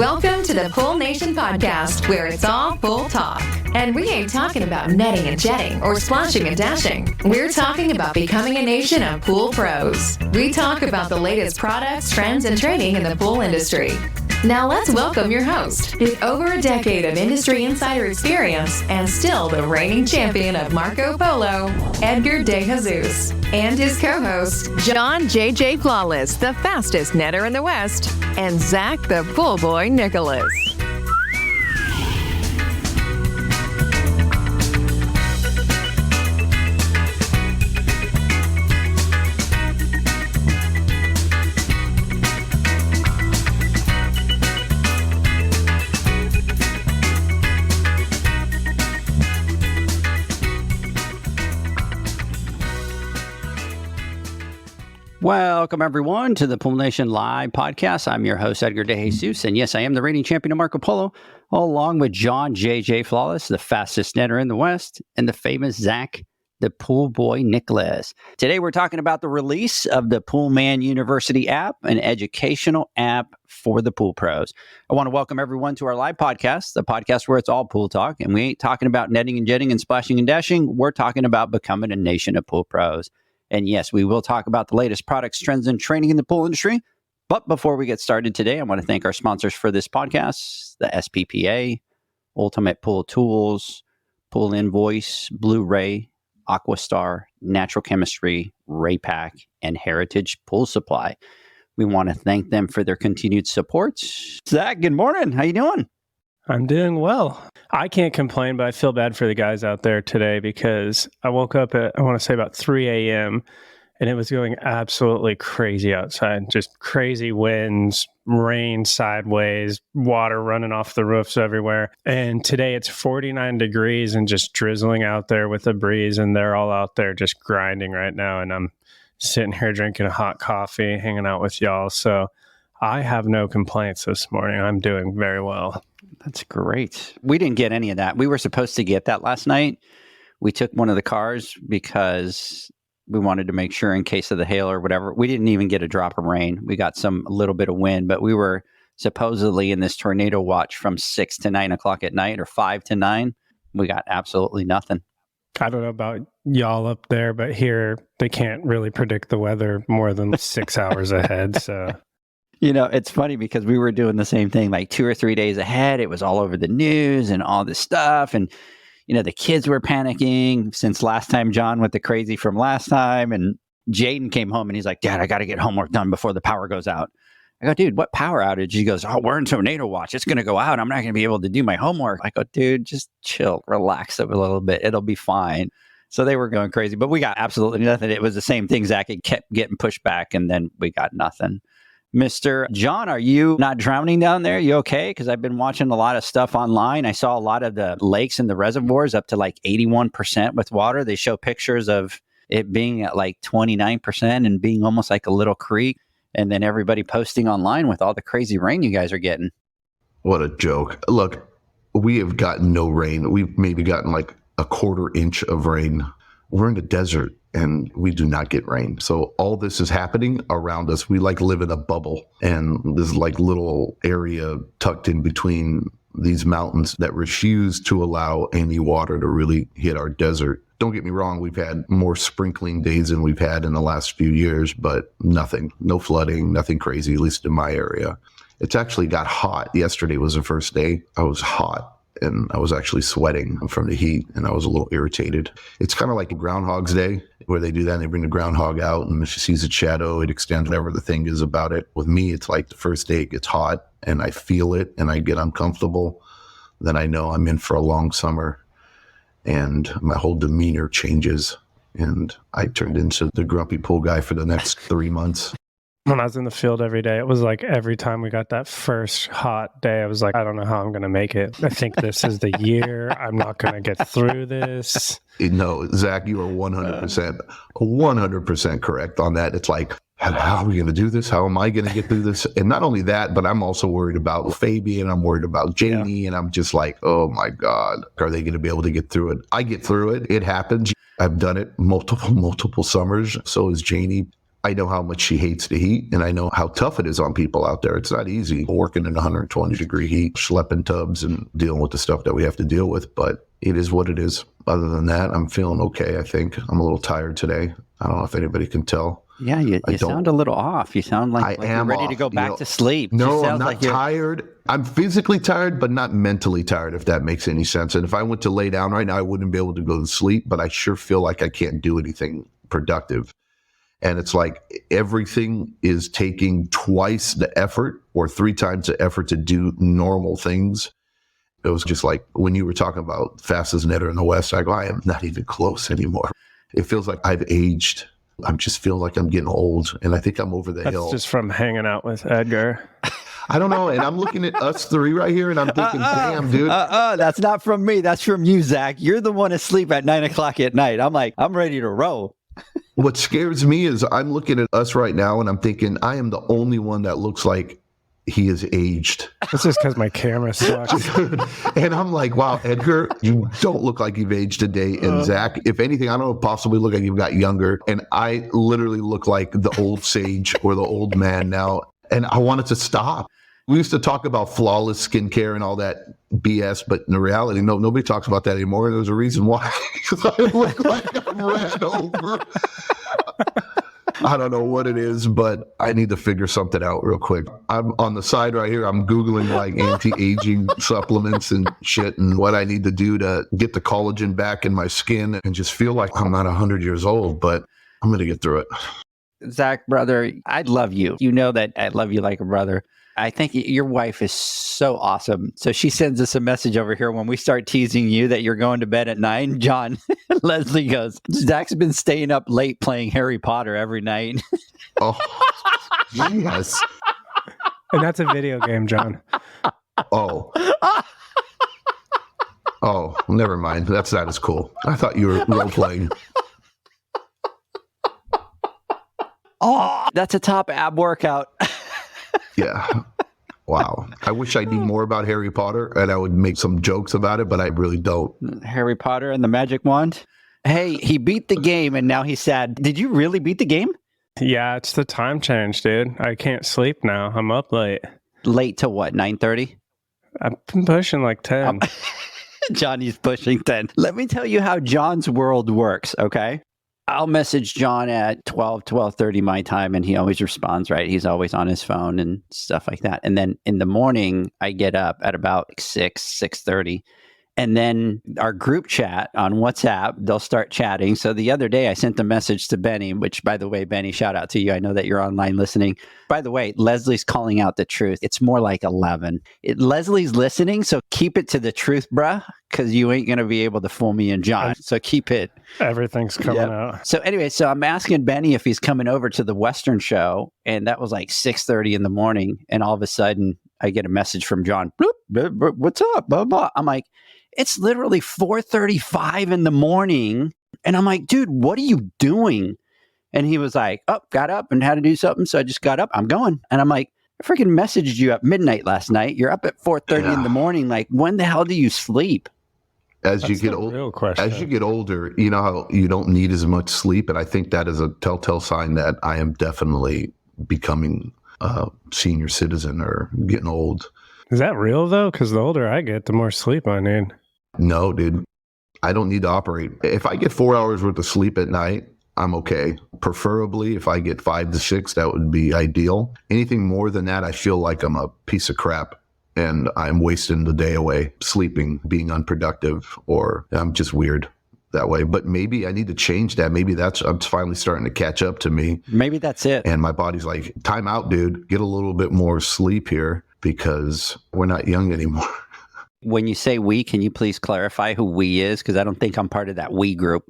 Welcome to the Pool Nation podcast, where it's all pool talk. And we ain't talking about netting and jetting or splashing and dashing. We're talking about becoming a nation of pool pros. We talk about the latest products, trends, and training in the pool industry. Now let's welcome your host, with over a decade of industry insider experience and still the reigning champion of Marco Polo, Edgar De Jesus, and his co-host, John J.J. Flawless, the fastest netter in the West, and Zach the Pool Boy Nicholas. Welcome, everyone, to the Pool Nation Live podcast. I'm your host, Edgar De Jesus, and yes, I am the reigning champion of Marco Polo, along with John J.J. Flawless, the fastest netter in the West, and the famous Zach, the Pool Boy Nicholas. Today, we're talking about the release of the Poolman University app, an educational app for the pool pros. I want to welcome everyone to our live podcast, the podcast where it's all pool talk, and we ain't talking about netting and jetting and splashing and dashing. We're talking about becoming a nation of pool pros. And yes, we will talk about the latest products, trends, and training in the pool industry. But before we get started today, I want to thank our sponsors for this podcast, the SPPA, Ultimate Pool Tools, Pool Invoice, Blueray, AquaStar, Natural Chemistry, Raypak, and Heritage Pool Supply. We want to thank them for their continued support. Zach, good morning. How you doing? I'm doing well. I can't complain, but I feel bad for the guys out there today because I woke up at, I want to say about 3 a.m. and it was going absolutely crazy outside. Just crazy winds, rain sideways, water running off the roofs everywhere. And today it's 49 degrees and just drizzling out there with a breeze, and they're all out there just grinding right now. And I'm sitting here drinking a hot coffee, hanging out with y'all. So I have no complaints this morning. I'm doing very well. That's great. We didn't get any of that. We were supposed to get that last night. We took one of the cars because we wanted to make sure in case of the hail or whatever. We didn't even get a drop of rain. We got a little bit of wind, but we were supposedly in this tornado watch from 6 to 9 o'clock at night or 5 to 9. We got absolutely nothing. I don't know about y'all up there, but here they can't really predict the weather more than 6 hours ahead. So... You know, it's funny because we were doing the same thing like 2 or 3 days ahead. It was all over the news and all this stuff. And, you know, the kids were panicking since last time, John, with the crazy from last time. And Jaden came home and he's like, Dad, I got to get homework done before the power goes out. I go, dude, what power outage? He goes, oh, we're in tornado watch. It's going to go out. I'm not going to be able to do my homework. I go, dude, just chill, relax a little bit. It'll be fine. So they were going crazy, but we got absolutely nothing. It was the same thing, Zach. It kept getting pushed back and then we got nothing. Mr. John, are you not drowning down there? You okay? Because I've been watching a lot of stuff online. I saw a lot of the lakes and the reservoirs up to like 81% with water. They show pictures of it being at like 29% and being almost like a little creek. And then everybody posting online with all the crazy rain you guys are getting. What a joke. Look, we have gotten no rain. We've maybe gotten like a quarter inch of rain. We're in the desert and we do not get rain. So all this is happening around us. We like live in a bubble, and this like little area tucked in between these mountains that refuse to allow any water to really hit our desert. Don't get me wrong. We've had more sprinkling days than we've had in the last few years, but nothing, no flooding, nothing crazy, at least in my area. It's actually got hot. Yesterday was the first day. I was hot. And I was actually sweating from the heat, and I was a little irritated. It's kind of like Groundhog's Day, where they do that, and they bring the groundhog out, and if she sees its shadow, it extends whatever the thing is about it. With me, it's like the first day it gets hot, and I feel it, and I get uncomfortable. Then I know I'm in for a long summer, and my whole demeanor changes, and I turned into the grumpy pool guy for the next 3 months. When I was in the field every day, it was like every time we got that first hot day, I was like, I don't know how I'm going to make it. I think this is the year. I'm not going to get through this. No, Zach, you are 100% correct on that. It's like, how are we going to do this? How am I going to get through this? And not only that, but I'm also worried about Fabian. I'm worried about Janie. Yeah. And I'm just like, oh my God, are they going to be able to get through it? I get through it. It happens. I've done it multiple summers. So is Janie. I know how much she hates the heat, and I know how tough it is on people out there. It's not easy working in 120-degree heat, schlepping tubs and dealing with the stuff that we have to deal with, but it is what it is. Other than that, I'm feeling okay, I think. I'm a little tired today. I don't know if anybody can tell. Yeah, you sound a little off. You sound like you're ready to go back to sleep. No, I'm not tired. I'm physically tired, but not mentally tired, if that makes any sense. And if I went to lay down right now, I wouldn't be able to go to sleep, but I sure feel like I can't do anything productive. And it's like everything is taking twice the effort or 3 times the effort to do normal things. It was just like when you were talking about fastest netter in the West, I go, I am not even close anymore. It feels like I've aged. I'm just feeling like I'm getting old, and I think I'm over the hill. That's just from hanging out with Edgar. I don't know, and I'm looking at us 3 right here, and I'm thinking, damn, dude. That's not from me. That's from you, Zach. You're the one asleep at 9 o'clock at night. I'm like, I'm ready to roll. What scares me is I'm looking at us right now, and I'm thinking I am the only one that looks like he is aged. It's just because my camera sucks. And I'm like, wow, Edgar, you don't look like you've aged a day. And Zach, if anything, I don't know, possibly look like you've got younger. And I literally look like the old sage or the old man now. And I wanted to stop. We used to talk about flawless skincare and all that BS, but in reality, nobody talks about that anymore. And there's a reason why. Because I look like I'm ran over. I don't know what it is, but I need to figure something out real quick. I'm on the side right here. I'm Googling like anti-aging supplements and shit and what I need to do to get the collagen back in my skin and just feel like I'm not 100 years old, but I'm going to get through it. Zach, brother, I love you. You know that I love you like a brother. I think your wife is so awesome. So she sends us a message over here when we start teasing you that you're going to bed at 9. John, Leslie goes, Zach's been staying up late playing Harry Potter every night. Oh, yes. And that's a video game, John. Oh, never mind. That's not as cool. I thought you were role playing. Oh, that's a top ab workout. Yeah. Wow. I wish I knew more about Harry Potter and I would make some jokes about it, but I really don't. Harry Potter and the magic wand? Hey, he beat the game and now he's sad. Did you really beat the game? Yeah, it's the time change, dude. I can't sleep now. I'm up late. Late to what, 9:30? I've been pushing like 10. Johnny's pushing 10. Let me tell you how John's world works, okay? I'll message John at 12:30 my time, and he always responds, right? He's always on his phone and stuff like that. And then in the morning, I get up at about 6:30. And then our group chat on WhatsApp, they'll start chatting. So the other day I sent a message to Benny, which, by the way, Benny, shout out to you. I know that you're online listening. By the way, Leslie's calling out the truth. It's more like 11. Leslie's listening, so keep it to the truth, bruh, because you ain't going to be able to fool me and John. So keep it. Everything's coming out. So anyway, so I'm asking Benny if he's coming over to the Western show, and that was like 6:30 in the morning. And all of a sudden, I get a message from John. Bloop, what's up? Blah, blah. I'm like, it's literally 4:35 in the morning. And I'm like, dude, what are you doing? And he was like, got up and had to do something. So I just got up. I'm going. And I'm like, I freaking messaged you at midnight last night. You're up at 4:30 in the morning. Like, when the hell do you sleep? As you get older, you know how you don't need as much sleep. And I think that is a telltale sign that I am definitely becoming a senior citizen or getting old. Is that real, though? Because the older I get, the more sleep I need. No, dude. I don't need to operate. If I get 4 hours worth of sleep at night, I'm okay. Preferably, if I get 5 to 6, that would be ideal. Anything more than that, I feel like I'm a piece of crap and I'm wasting the day away sleeping, being unproductive, or I'm just weird that way. But maybe I need to change that. Maybe I'm finally starting to catch up to me. Maybe that's it. And my body's like, time out, dude. Get a little bit more sleep here because we're not young anymore. When you say we, can you please clarify who we is? Because I don't think I'm part of that we group.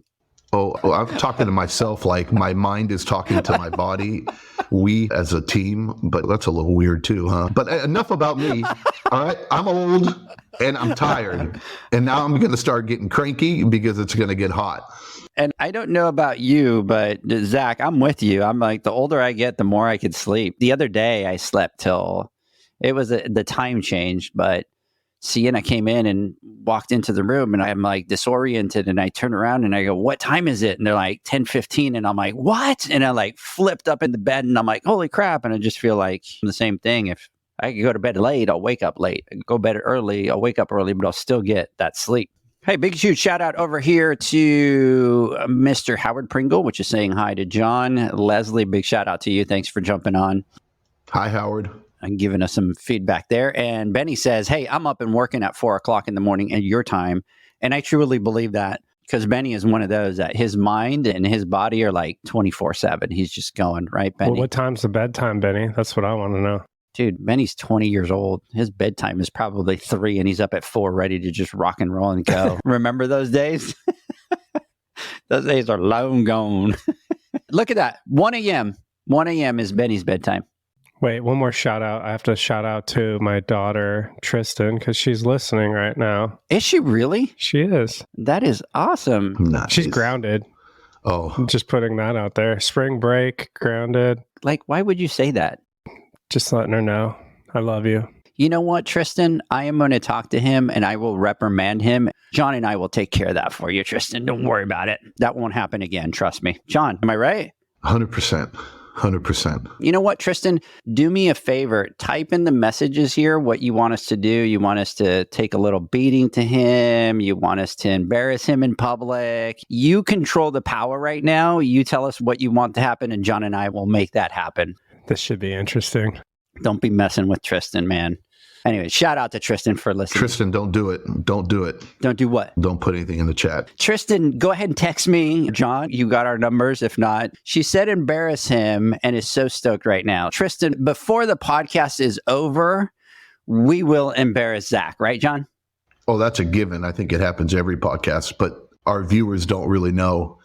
Oh, I'm talking to myself like my mind is talking to my body. We as a team, but that's a little weird too, huh? But enough about me. All right, I'm old and I'm tired. And now I'm going to start getting cranky because it's going to get hot. And I don't know about you, but Zach, I'm with you. I'm like, the older I get, the more I could sleep. The other day I slept till, it was the time changed, but Sienna came in and walked into the room, and I'm like disoriented, and I turn around and I go, what time is it? And they're like 10:15, and I'm like, what? And I like flipped up in the bed, and I'm like, holy crap. And I just feel like the same thing. If I could go to bed late, I'll wake up late. I go to bed early, I'll wake up early, but I'll still get that sleep. Hey, big huge shout out over here to Mr. Howard Pringle, which is saying hi to John. Leslie, big shout out to you. Thanks for jumping on. Hi, Howard. And giving us some feedback there. And Benny says, hey, I'm up and working at 4 o'clock in the morning at your time. And I truly believe that, because Benny is one of those that his mind and his body are like 24/7. He's just going, right, Benny? Well, what time's the bedtime, Benny? That's what I want to know. Dude, Benny's 20 years old. His bedtime is probably 3, and he's up at 4 ready to just rock and roll and go. Remember those days? Those days are long gone. Look at that. 1 a.m. 1 a.m. is Benny's bedtime. Wait, one more shout out. I have to shout out to my daughter, Tristan, because she's listening right now. Is she really? She is. That is awesome. Nice. She's grounded. Oh, I'm just putting that out there. Spring break, grounded. Like, why would you say that? Just letting her know. I love you. You know what, Tristan? I am going to talk to him, and I will reprimand him. John and I will take care of that for you, Tristan. Don't worry about it. That won't happen again. Trust me. John, am I right? 100%. 100%. You know what, Tristan? Do me a favor. Type in the messages here what you want us to do. You want us to take a little beating to him. You want us to embarrass him in public. You control the power right now. You tell us what you want to happen, and John and I will make that happen. This should be interesting. Don't be messing with Tristan, man. Anyway, shout out to Tristan for listening. Tristan, don't do it. Don't do it. Don't do what? Don't put anything in the chat. Tristan, go ahead and text me. John, you got our numbers. If not, she said embarrass him and is so stoked right now. Tristan, before the podcast is over, we will embarrass Zach, right, John? Oh, that's a given. I think it happens every podcast, but our viewers don't really know.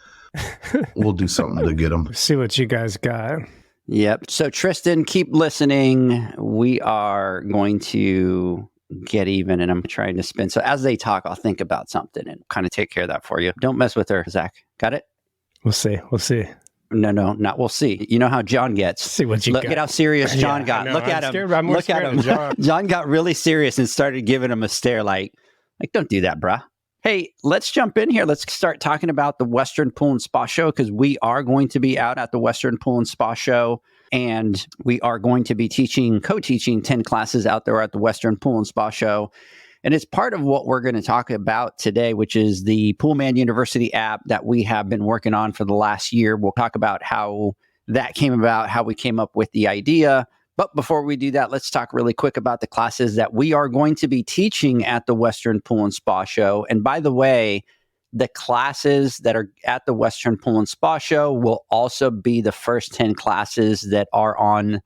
We'll do something to get them. See what you guys got. Yep. So Tristan, keep listening. We are going to get even, and I'm trying to spin. So as they talk, I'll think about something and kind of take care of that for you. Don't mess with her, Zach. Got it? We'll see. We'll see. No, not we'll see. You know how John gets. See what you Look got. at how serious John got. Look at him. I'm more Look at scared him. of John. John got really serious and started giving him a stare like don't do that, bruh. Hey, let's jump in here. Let's start talking about the Western Pool and Spa Show, because we are going to be out at the Western Pool and Spa Show, and we are going to be co-teaching 10 classes out there at the Western Pool and Spa Show. And it's part of what we're going to talk about today, which is the Poolman University app that we have been working on for the last year. We'll talk about how that came about, how we came up with the idea. But before we do that, let's talk really quick about the classes that we are going to be teaching at the Western Pool and Spa Show. And by the way, the classes that are at the Western Pool and Spa Show will also be the first 10 classes that are on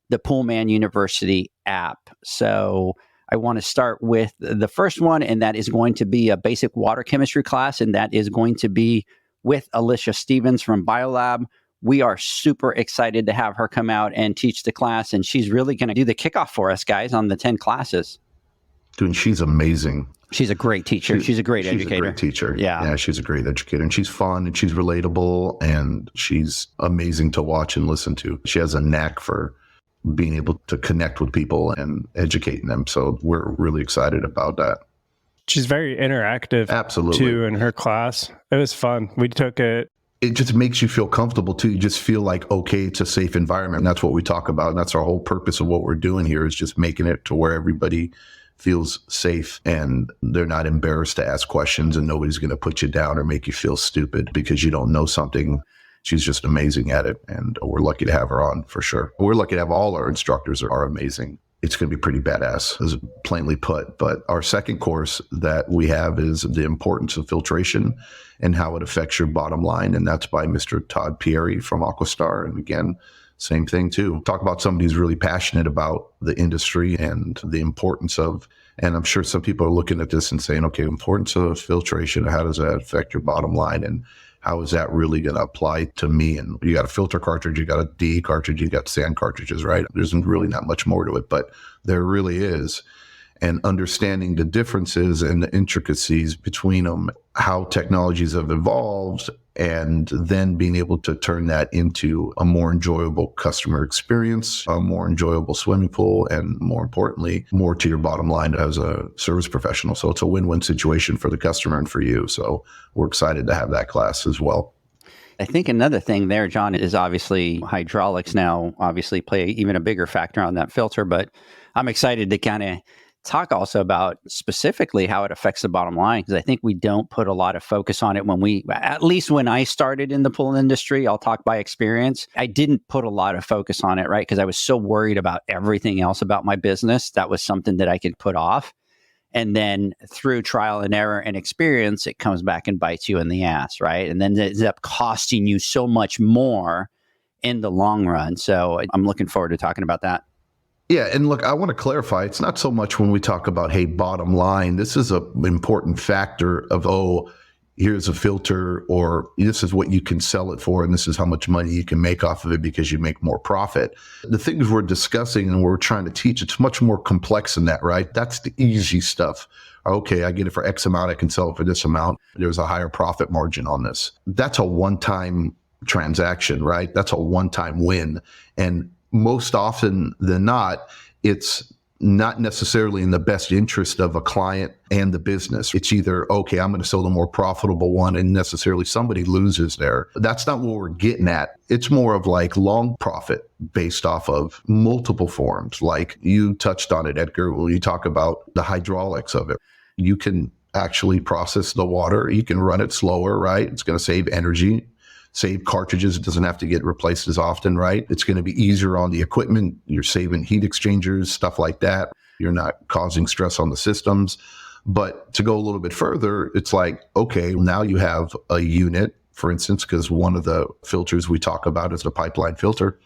the Poolman University app. So I want to start with the first one, and that is going to be a basic water chemistry class, and that is going to be with Alicia Stevens from Biolab. We are super excited to have her come out and teach the class, and she's really going to do the kickoff for us, guys, on the 10 classes. Dude, she's amazing. She's a great teacher. She's a great educator. She's a great teacher. Yeah, she's a great educator, and she's fun, and she's relatable, and she's amazing to watch and listen to. She has a knack for being able to connect with people and educating them. So we're really excited about that. She's very interactive. Absolutely. Too, in her class. It was fun. We took it. It just makes you feel comfortable too. You just feel like, okay, it's a safe environment. And that's what we talk about. And that's our whole purpose of what we're doing here, is just making it to where everybody feels safe and they're not embarrassed to ask questions, and nobody's going to put you down or make you feel stupid because you don't know something. She's just amazing at it. And we're lucky to have her on for sure. We're lucky to have all our instructors are amazing. It's going to be pretty badass, as plainly put. But our second course that we have is the importance of filtration and how it affects your bottom line. And that's by Mr. Todd Pieri from AquaStar. And again, same thing too. Talk about somebody who's really passionate about the industry and the importance of, and I'm sure some people are looking at this and saying, okay, importance of filtration, how does that affect your bottom line? And how is that really going to apply to me? And you got a filter cartridge, you got a DE cartridge, you got sand cartridges, right? There's really not much more to it, but there really is. And understanding the differences and the intricacies between them, how technologies have evolved, and then being able to turn that into a more enjoyable customer experience, a more enjoyable swimming pool, and more importantly, more to your bottom line as a service professional. So it's a win-win situation for the customer and for you. So we're excited to have that class as well. I think another thing there, John, is obviously hydraulics now obviously play even a bigger factor on that filter, but I'm excited to kind of talk also about specifically how it affects the bottom line, because I think we don't put a lot of focus on it at least when I started in the pool industry, I'll talk by experience. I didn't put a lot of focus on it, right? Because I was so worried about everything else about my business. That was something that I could put off. And then through trial and error and experience, it comes back and bites you in the ass, right? And then it ends up costing you so much more in the long run. So I'm looking forward to talking about that. Yeah. And look, I want to clarify, it's not so much when we talk about, hey, bottom line, this is an important factor of, here's a filter, or this is what you can sell it for, and this is how much money you can make off of it because you make more profit. The things we're discussing and we're trying to teach, it's much more complex than that, right? That's the easy stuff. Okay, I get it for X amount, I can sell it for this amount. There's a higher profit margin on this. That's a one-time transaction, right? That's a one-time win. And most often than not, it's not necessarily in the best interest of a client and the business. It's either, okay, I'm going to sell the more profitable one, and necessarily somebody loses there. That's not what we're getting at. It's more of like long profit based off of multiple forms. Like you touched on it, Edgar, when you talk about the hydraulics of it. You can actually process the water. You can run it slower, right? It's going to save energy, save cartridges. It doesn't have to get replaced as often, right? It's going to be easier on the equipment. You're saving heat exchangers, stuff like that. You're not causing stress on the systems. But to go a little bit further, it's like, okay, now you have a unit, for instance, because one of the filters we talk about is the pipeline filter.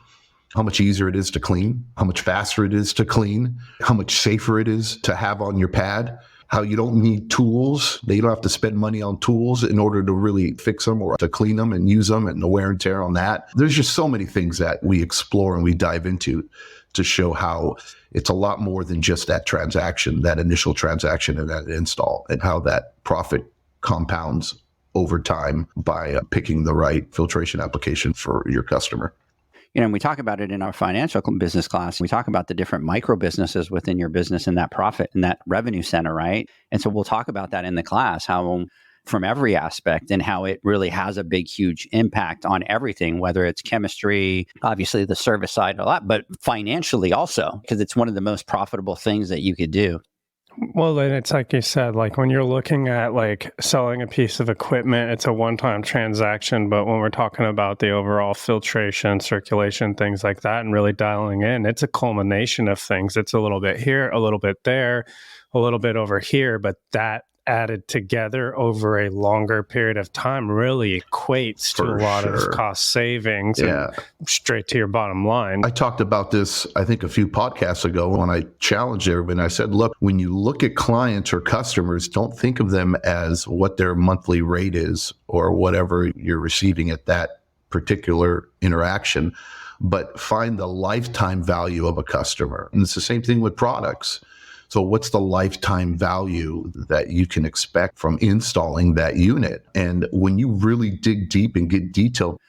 How much easier it is to clean, how much faster it is to clean, how much safer it is to have on your pad. How you don't need tools. You don't have to spend money on tools in order to really fix them or to clean them and use them, and the wear and tear on that. There's just so many things that we explore and we dive into to show how it's a lot more than just that transaction, that initial transaction and that install, and how that profit compounds over time by picking the right filtration application for your customer. And we talk about it in our financial business class. We talk about the different micro businesses within your business and that profit and that revenue center, right? And so we'll talk about that in the class, how from every aspect and how it really has a big, huge impact on everything, whether it's chemistry, obviously the service side a lot, but financially also, because it's one of the most profitable things that you could do. Well, then it's like you said, like when you're looking at like selling a piece of equipment, it's a one-time transaction. But when we're talking about the overall filtration, circulation, things like that, and really dialing in, it's a culmination of things. It's a little bit here, a little bit there, a little bit over here, but that added together over a longer period of time really equates to a lot of cost savings and straight to your bottom line. I talked about this, I think, a few podcasts ago when I challenged everybody. I said, look, when you look at clients or customers, don't think of them as what their monthly rate is or whatever you're receiving at that particular interaction, but find the lifetime value of a customer. And it's the same thing with products. So what's the lifetime value that you can expect from installing that unit? And when you really dig deep and get detailed,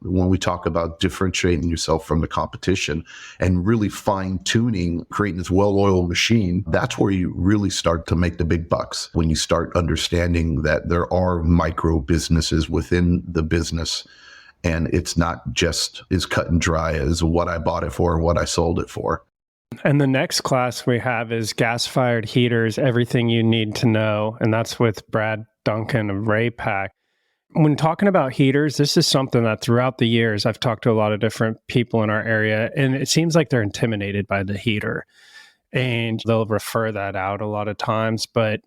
when we talk about differentiating yourself from the competition and really fine tuning, creating this well-oiled machine, that's where you really start to make the big bucks. When you start understanding that there are micro businesses within the business, and it's not just as cut and dry as what I bought it for and what I sold it for. And the next class we have is gas-fired heaters, everything you need to know. And that's with Brad Duncan of Raypak. When talking about heaters, this is something that throughout the years, I've talked to a lot of different people in our area, and it seems like they're intimidated by the heater. And they'll refer that out a lot of times. But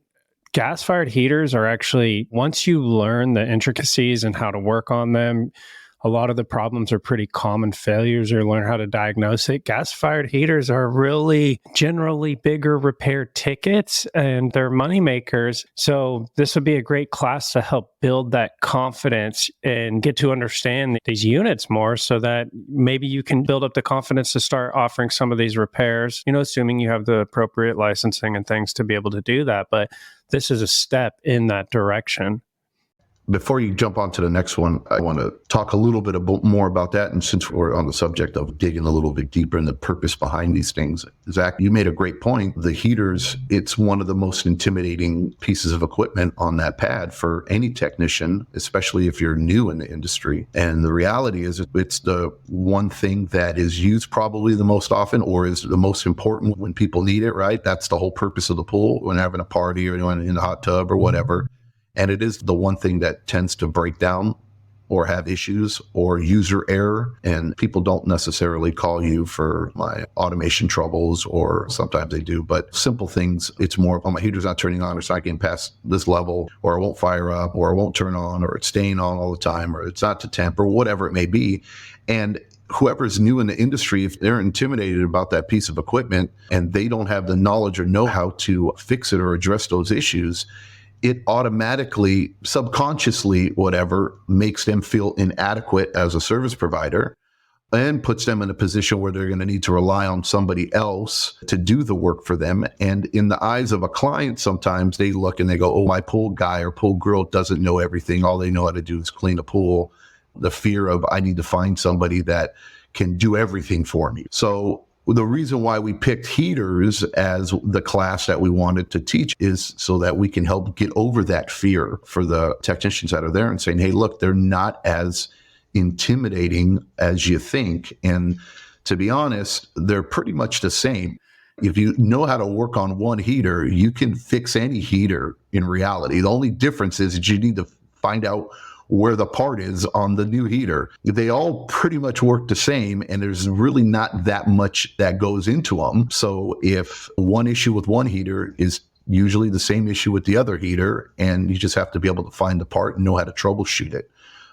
gas-fired heaters are actually, once you learn the intricacies and how to work on them, a lot of the problems are pretty common failures or learn how to diagnose it. Gas-fired heaters are really generally bigger repair tickets and they're money makers. So this would be a great class to help build that confidence and get to understand these units more so that maybe you can build up the confidence to start offering some of these repairs, assuming you have the appropriate licensing and things to be able to do that. But this is a step in that direction. Before you jump on to the next one, I want to talk a little bit more about that. And since we're on the subject of digging a little bit deeper in the purpose behind these things, Zach, you made a great point. The heaters, it's one of the most intimidating pieces of equipment on that pad for any technician, especially if you're new in the industry. And the reality is it's the one thing that is used probably the most often, or is the most important when people need it, right? That's the whole purpose of the pool when having a party or in the hot tub or whatever. And it is the one thing that tends to break down or have issues or user error. And people don't necessarily call you for my automation troubles, or sometimes they do, but simple things. It's more, oh, my heater's not turning on, or it's not getting past this level, or it won't fire up, or it won't turn on, or it's staying on all the time, or it's not to temp, or whatever it may be. And whoever's new in the industry, if they're intimidated about that piece of equipment and they don't have the knowledge or know how to fix it or address those issues, it automatically, subconsciously, whatever, makes them feel inadequate as a service provider and puts them in a position where they're going to need to rely on somebody else to do the work for them. And in the eyes of a client, sometimes they look and they go, oh, my pool guy or pool girl doesn't know everything. All they know how to do is clean a pool. The fear of, I need to find somebody that can do everything for me. So the reason why we picked heaters as the class that we wanted to teach is so that we can help get over that fear for the technicians that are there and saying, hey, look, they're not as intimidating as you think. And to be honest, they're pretty much the same. If you know how to work on one heater, you can fix any heater in reality. The only difference is that you need to find out where the part is on the new heater. They all pretty much work the same, and there's really not that much that goes into them. So if one issue with one heater is usually the same issue with the other heater, and you just have to be able to find the part and know how to troubleshoot it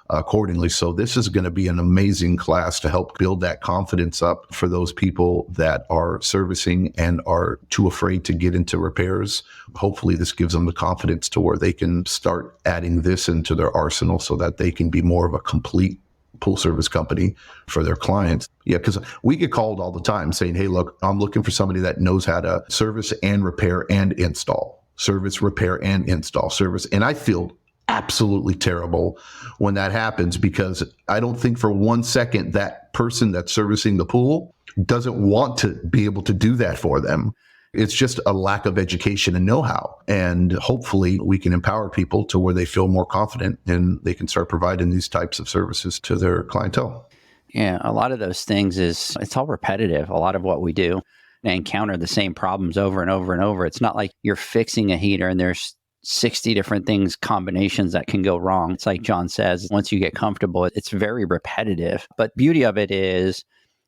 accordingly. So this is going to be an amazing class to help build that confidence up for those people that are servicing and are too afraid to get into repairs. Hopefully this gives them the confidence to where they can start adding this into their arsenal so that they can be more of a complete pool service company for their clients. Yeah, because we get called all the time saying, hey, look, I'm looking for somebody that knows how to service and repair and install. Service, repair, and install. Service. And I feel absolutely terrible when that happens, because I don't think for 1 second that person that's servicing the pool doesn't want to be able to do that for them. It's just a lack of education and know-how. And hopefully we can empower people to where they feel more confident and they can start providing these types of services to their clientele. Yeah, a lot of those things it's all repetitive. A lot of what we do, and encounter the same problems over and over and over. It's not like you're fixing a heater and there's 60 different things, combinations that can go wrong. It's like John says, once you get comfortable, it's very repetitive. But beauty of it is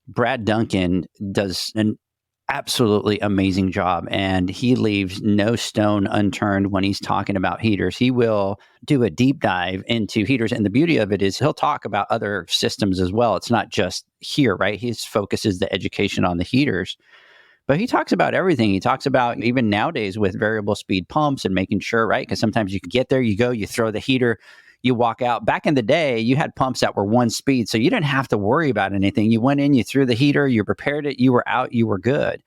Brad Duncan does an absolutely amazing job, and he leaves no stone unturned when he's talking about heaters. He will do a deep dive into heaters. And the beauty of it is he'll talk about other systems as well. It's not just here, right? His focus is the education on the heaters. But he talks about everything. He talks about even nowadays with variable speed pumps and making sure, right? Because sometimes you can get there, you go, you throw the heater, you walk out. Back in the day, you had pumps that were one speed, so you didn't have to worry about anything. You went in, you threw the heater, you repaired it, you were out, you were good.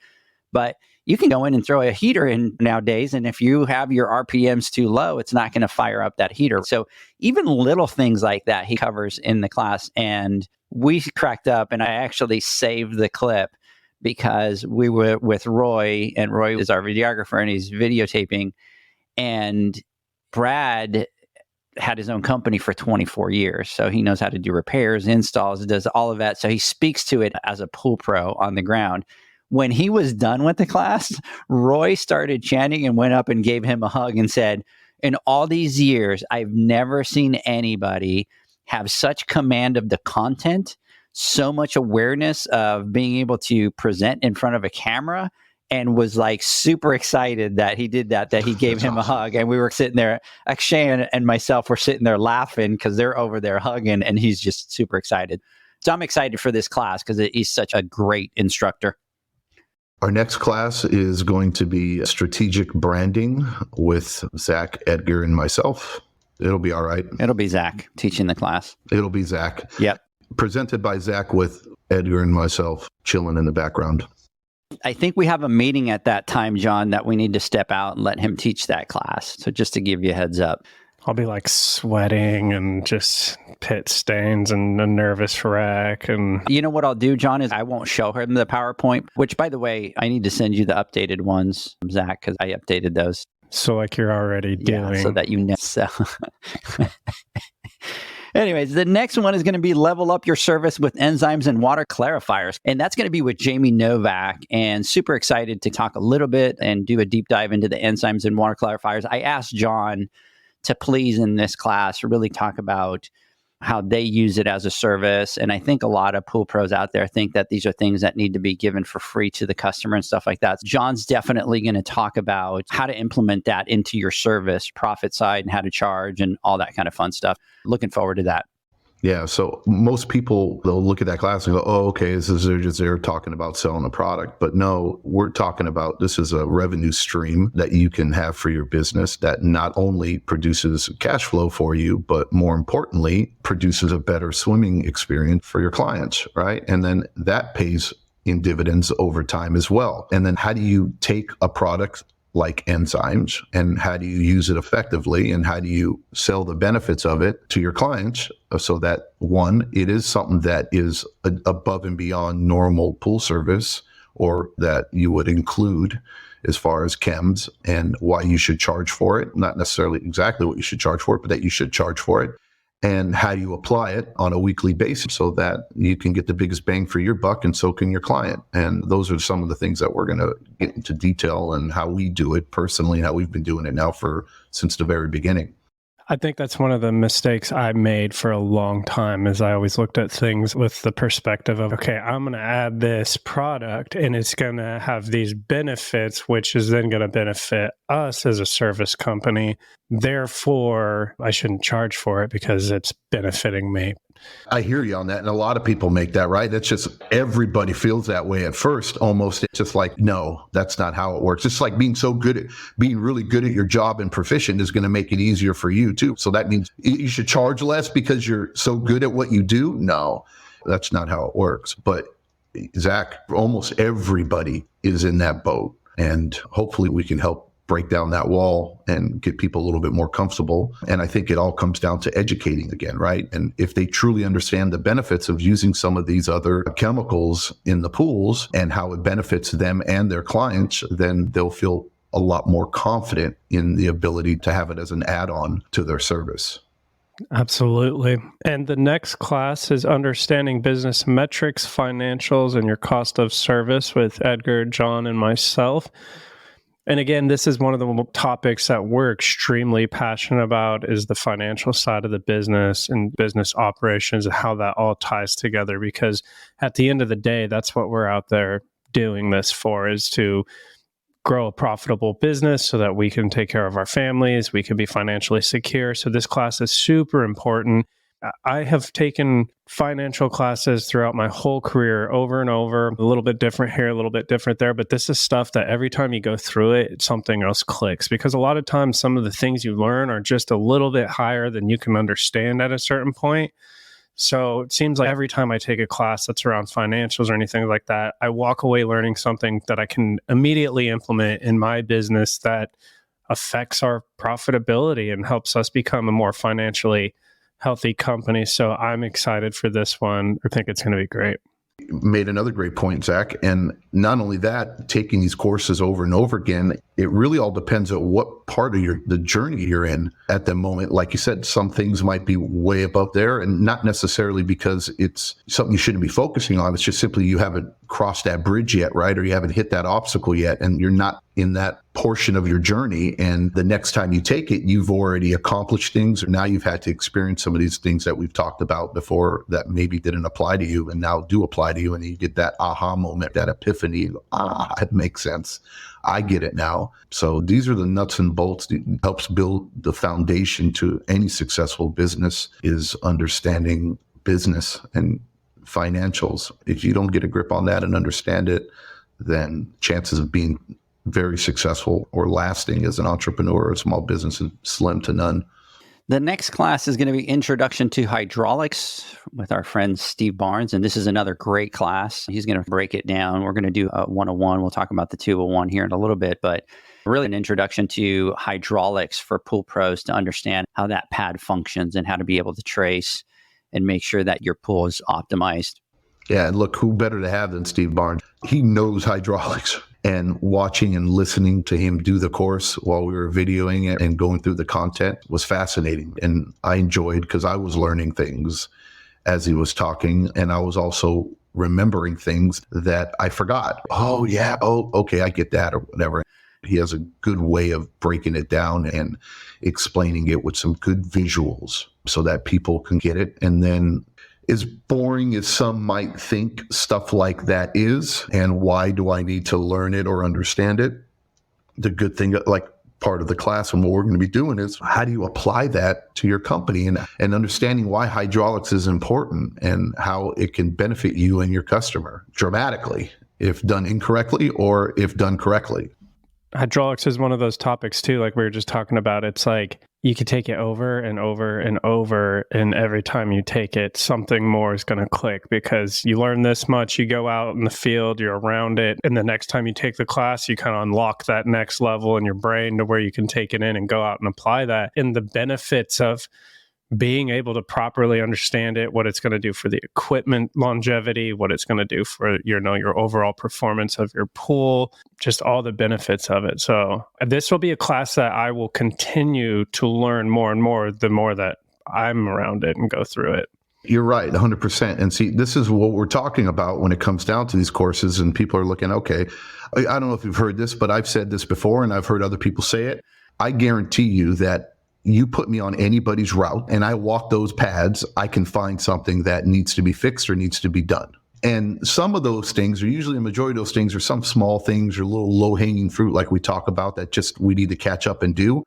But you can go in and throw a heater in nowadays, and if you have your RPMs too low, it's not going to fire up that heater. So even little things like that he covers in the class. And we cracked up, and I actually saved the clip because we were with Roy, and Roy is our videographer, and he's videotaping. And Brad had his own company for 24 years. So he knows how to do repairs, installs, does all of that. So he speaks to it as a pool pro on the ground. When he was done with the class, Roy started chanting and went up and gave him a hug and said, in all these years, I've never seen anybody have such command of the content, so much awareness of being able to present in front of a camera, and was like super excited that he did that he gave That's him awesome. A hug. And we were sitting there, Akshay and myself were sitting there laughing because they're over there hugging, and he's just super excited. So I'm excited for this class because he's such a great instructor. Our next class is going to be strategic branding with Zach, Edgar, and myself. It'll be all right. It'll be Zach teaching the class. It'll be Zach. Yep. Presented by Zach with Edgar and myself chilling in the background. I think we have a meeting at that time, John, that we need to step out and let him teach that class. So just to give you a heads up. I'll be like sweating and just pit stains and a nervous wreck. And You know what I'll do, John, is I won't show him the PowerPoint, which, by the way, I need to send you the updated ones, Zach, because I updated those. so like you're already doing. Yeah, so that you know. So. Anyways, the next one is going to be level up your service with enzymes and water clarifiers. And that's going to be with Jamie Novak. And super excited to talk a little bit and do a deep dive into the enzymes and water clarifiers. I asked John to please in this class really talk about how they use it as a service. And I think a lot of pool pros out there think that these are things that need to be given for free to the customer and stuff like that. John's definitely going to talk about how to implement that into your service, profit side, and how to charge and all that kind of fun stuff. Looking forward to that. Yeah. So most people, they'll look at that class and go, oh, okay, this is they're talking about selling a product. But no, we're talking about this is a revenue stream that you can have for your business that not only produces cash flow for you, but more importantly, produces a better swimming experience for your clients, right? And then that pays in dividends over time as well. And then how do you take a product like enzymes and how do you use it effectively and how do you sell the benefits of it to your clients so that one, it is something that is above and beyond normal pool service or that you would include as far as chems and why you should charge for it, not necessarily exactly what you should charge for it, but that you should charge for it. And how do you apply it on a weekly basis so that you can get the biggest bang for your buck and so can your client. And those are some of the things that we're going to get into detail and how we do it personally and how we've been doing it now since the very beginning. I think that's one of the mistakes I made for a long time is I always looked at things with the perspective of, okay, I'm going to add this product and it's going to have these benefits, which is then going to benefit us as a service company. Therefore, I shouldn't charge for it because it's benefiting me. I hear you on that. And a lot of people make that, right? That's just everybody feels that way at first, almost. It's just like, no, that's not how it works. It's like being really good at your job and proficient is going to make it easier for you too. So that means you should charge less because you're so good at what you do. No, that's not how it works. But Zach, almost everybody is in that boat. And hopefully we can help break down that wall and get people a little bit more comfortable. And I think it all comes down to educating again, right? And if they truly understand the benefits of using some of these other chemicals in the pools and how it benefits them and their clients, then they'll feel a lot more confident in the ability to have it as an add-on to their service. Absolutely. And the next class is Understanding Business Metrics, Financials, and Your Cost of Service with Edgar, John, and myself. And again, this is one of the topics that we're extremely passionate about is the financial side of the business and business operations and how that all ties together. Because at the end of the day, that's what we're out there doing this for, is to grow a profitable business so that we can take care of our families, we can be financially secure. So this class is super important. I have taken financial classes throughout my whole career over and over, a little bit different here, a little bit different there. But this is stuff that every time you go through it, something else clicks. Because a lot of times some of the things you learn are just a little bit higher than you can understand at a certain point. So it seems like every time I take a class that's around financials or anything like that, I walk away learning something that I can immediately implement in my business that affects our profitability and helps us become a more financially healthy company. So I'm excited for this one. I think it's going to be great. Made another great point, Zach. And not only that, taking these courses over and over again, it really all depends on what part of the journey you're in at the moment. Like you said, some things might be way above there, and not necessarily because it's something you shouldn't be focusing on. It's just simply you haven't crossed that bridge yet, right? Or you haven't hit that obstacle yet, and you're not in that portion of your journey. And the next time you take it, you've already accomplished things, or now you've had to experience some of these things that we've talked about before that maybe didn't apply to you and now do apply to you. And you get that aha moment, that epiphany. It makes sense. I get it now. So these are the nuts and bolts that helps build the foundation to any successful business, is understanding business and financials. If you don't get a grip on that and understand it, then chances of being very successful or lasting as an entrepreneur or a small business is slim to none. The next class is going to be Introduction to Hydraulics with our friend Steve Barnes. And this is another great class. He's going to break it down. We're going to do a 101. We'll talk about the 201 here in a little bit, but really an introduction to hydraulics for pool pros to understand how that pad functions and how to be able to trace and make sure that your pool is optimized. Yeah, and look, who better to have than Steve Barnes? He knows hydraulics. And watching and listening to him do the course while we were videoing it and going through the content was fascinating. And I enjoyed because I was learning things as he was talking. And I was also remembering things that I forgot. Oh, yeah. Oh, okay. I get that or whatever. He has a good way of breaking it down and explaining it with some good visuals so that people can get it. And then, as boring as some might think stuff like that is, and why do I need to learn it or understand it? The good thing, like part of the class and what we're going to be doing is how do you apply that to your company and understanding why hydraulics is important and how it can benefit you and your customer dramatically if done incorrectly or if done correctly. Hydraulics is one of those topics too, like we were just talking about. It's like you could take it over and over and over, and every time you take it, something more is going to click because you learn this much, you go out in the field, you're around it, and the next time you take the class, you kind of unlock that next level in your brain to where you can take it in and go out and apply that. And the benefits of being able to properly understand it, what it's going to do for the equipment longevity, what it's going to do for your overall performance of your pool, just all the benefits of it. So this will be a class that I will continue to learn more and more the more that I'm around it and go through it. You're right, 100%. And see, this is what we're talking about when it comes down to these courses, and people are looking, okay, I don't know if you've heard this, but I've said this before and I've heard other people say it. I guarantee you that you put me on anybody's route and I walk those pads, I can find something that needs to be fixed or needs to be done. And some of those things, or usually a majority of those things, are some small things or little low-hanging fruit like we talk about that just we need to catch up and do.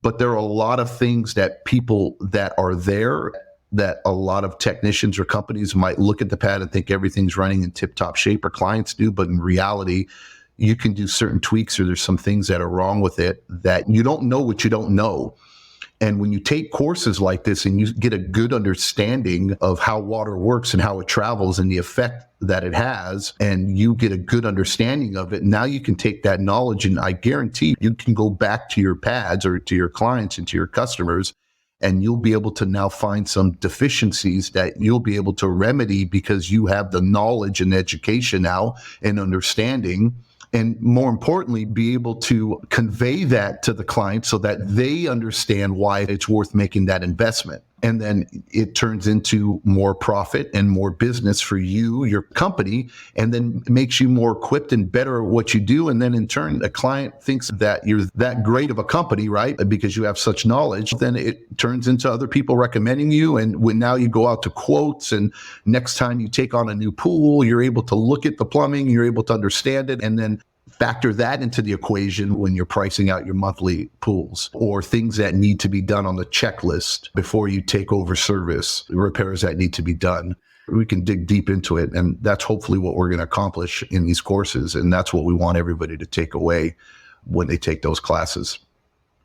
But there are a lot of things that people that are there that a lot of technicians or companies might look at the pad and think everything's running in tip-top shape, or clients do, but in reality, you can do certain tweaks or there's some things that are wrong with it that you don't know what you don't know. And when you take courses like this and you get a good understanding of how water works and how it travels and the effect that it has, and you get a good understanding of it, now you can take that knowledge and I guarantee you can go back to your pads or to your clients and to your customers, and you'll be able to now find some deficiencies that you'll be able to remedy because you have the knowledge and education now and understanding. And more importantly, be able to convey that to the client so that they understand why it's worth making that investment. And then it turns into more profit and more business for you, your company, and then makes you more equipped and better at what you do. And then in turn, the client thinks that you're that great of a company, right? Because you have such knowledge, then it turns into other people recommending you. And when now you go out to quotes, and next time you take on a new pool, you're able to look at the plumbing, you're able to understand it, and then factor that into the equation when you're pricing out your monthly pools, or things that need to be done on the checklist before you take over service, repairs that need to be done. We can dig deep into it. And that's hopefully what we're going to accomplish in these courses. And that's what we want everybody to take away when they take those classes.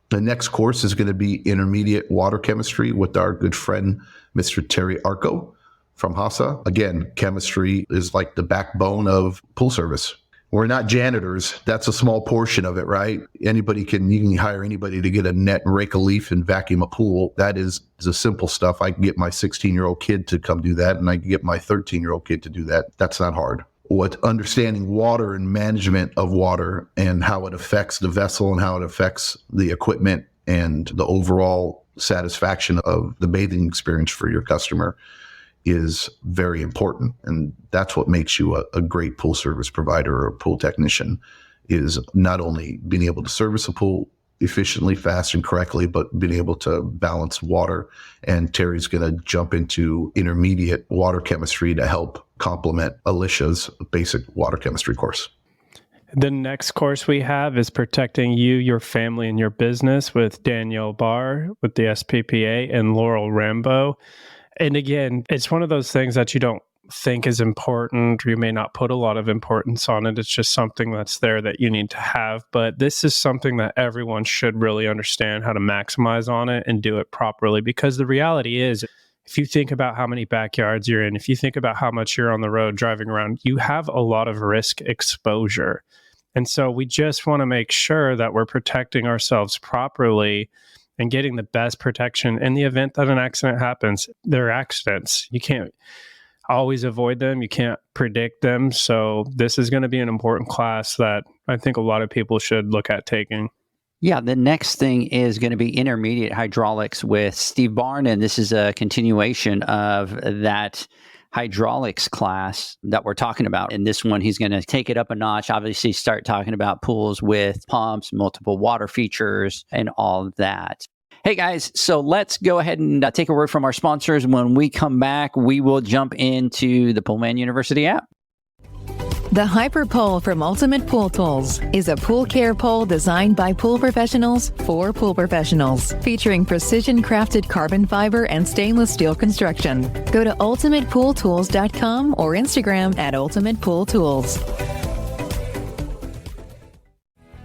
The next course is going to be Intermediate Water Chemistry with our good friend, Mr. Terry Arco from HASA. Again, chemistry is like the backbone of pool service. We're not janitors. That's a small portion of it, right? You can hire anybody to get a net and rake a leaf and vacuum a pool. That is the simple stuff. I can get my 16-year-old kid to come do that, and I can get my 13-year-old kid to do that. That's not hard. What understanding water and management of water and how it affects the vessel and how it affects the equipment and the overall satisfaction of the bathing experience for your customer is very important. And that's what makes you a great pool service provider or a pool technician, is not only being able to service a pool efficiently, fast, and correctly, but being able to balance water. And Terry's going to jump into intermediate water chemistry to help complement Alicia's basic water chemistry course. The next course we have is Protecting You, Your Family, and Your Business with Danielle Barr with the SPPA and Laurel Rambo. And again, it's one of those things that you don't think is important, or you may not put a lot of importance on it. It's just something that's there that you need to have. But this is something that everyone should really understand how to maximize on it and do it properly. Because the reality is, if you think about how many backyards you're in, if you think about how much you're on the road driving around, you have a lot of risk exposure. And so we just want to make sure that we're protecting ourselves properly and getting the best protection in the event that an accident happens. There are accidents. You can't always avoid them. You can't predict them. So this is going to be an important class that I think a lot of people should look at taking. Yeah, the next thing is going to be intermediate hydraulics with Steve Barn, and this is a continuation of that hydraulics class that we're talking about. In this one, he's going to take it up a notch, obviously start talking about pools with pumps, multiple water features, and all of that. Hey guys, so let's go ahead and take a word from our sponsors. When we come back, we will jump into the Poolman University app. The Hyper Pole from Ultimate Pool Tools is a pool care pole designed by pool professionals for pool professionals, featuring precision-crafted carbon fiber and stainless steel construction. Go to ultimatepooltools.com or Instagram at Ultimate Pool Tools.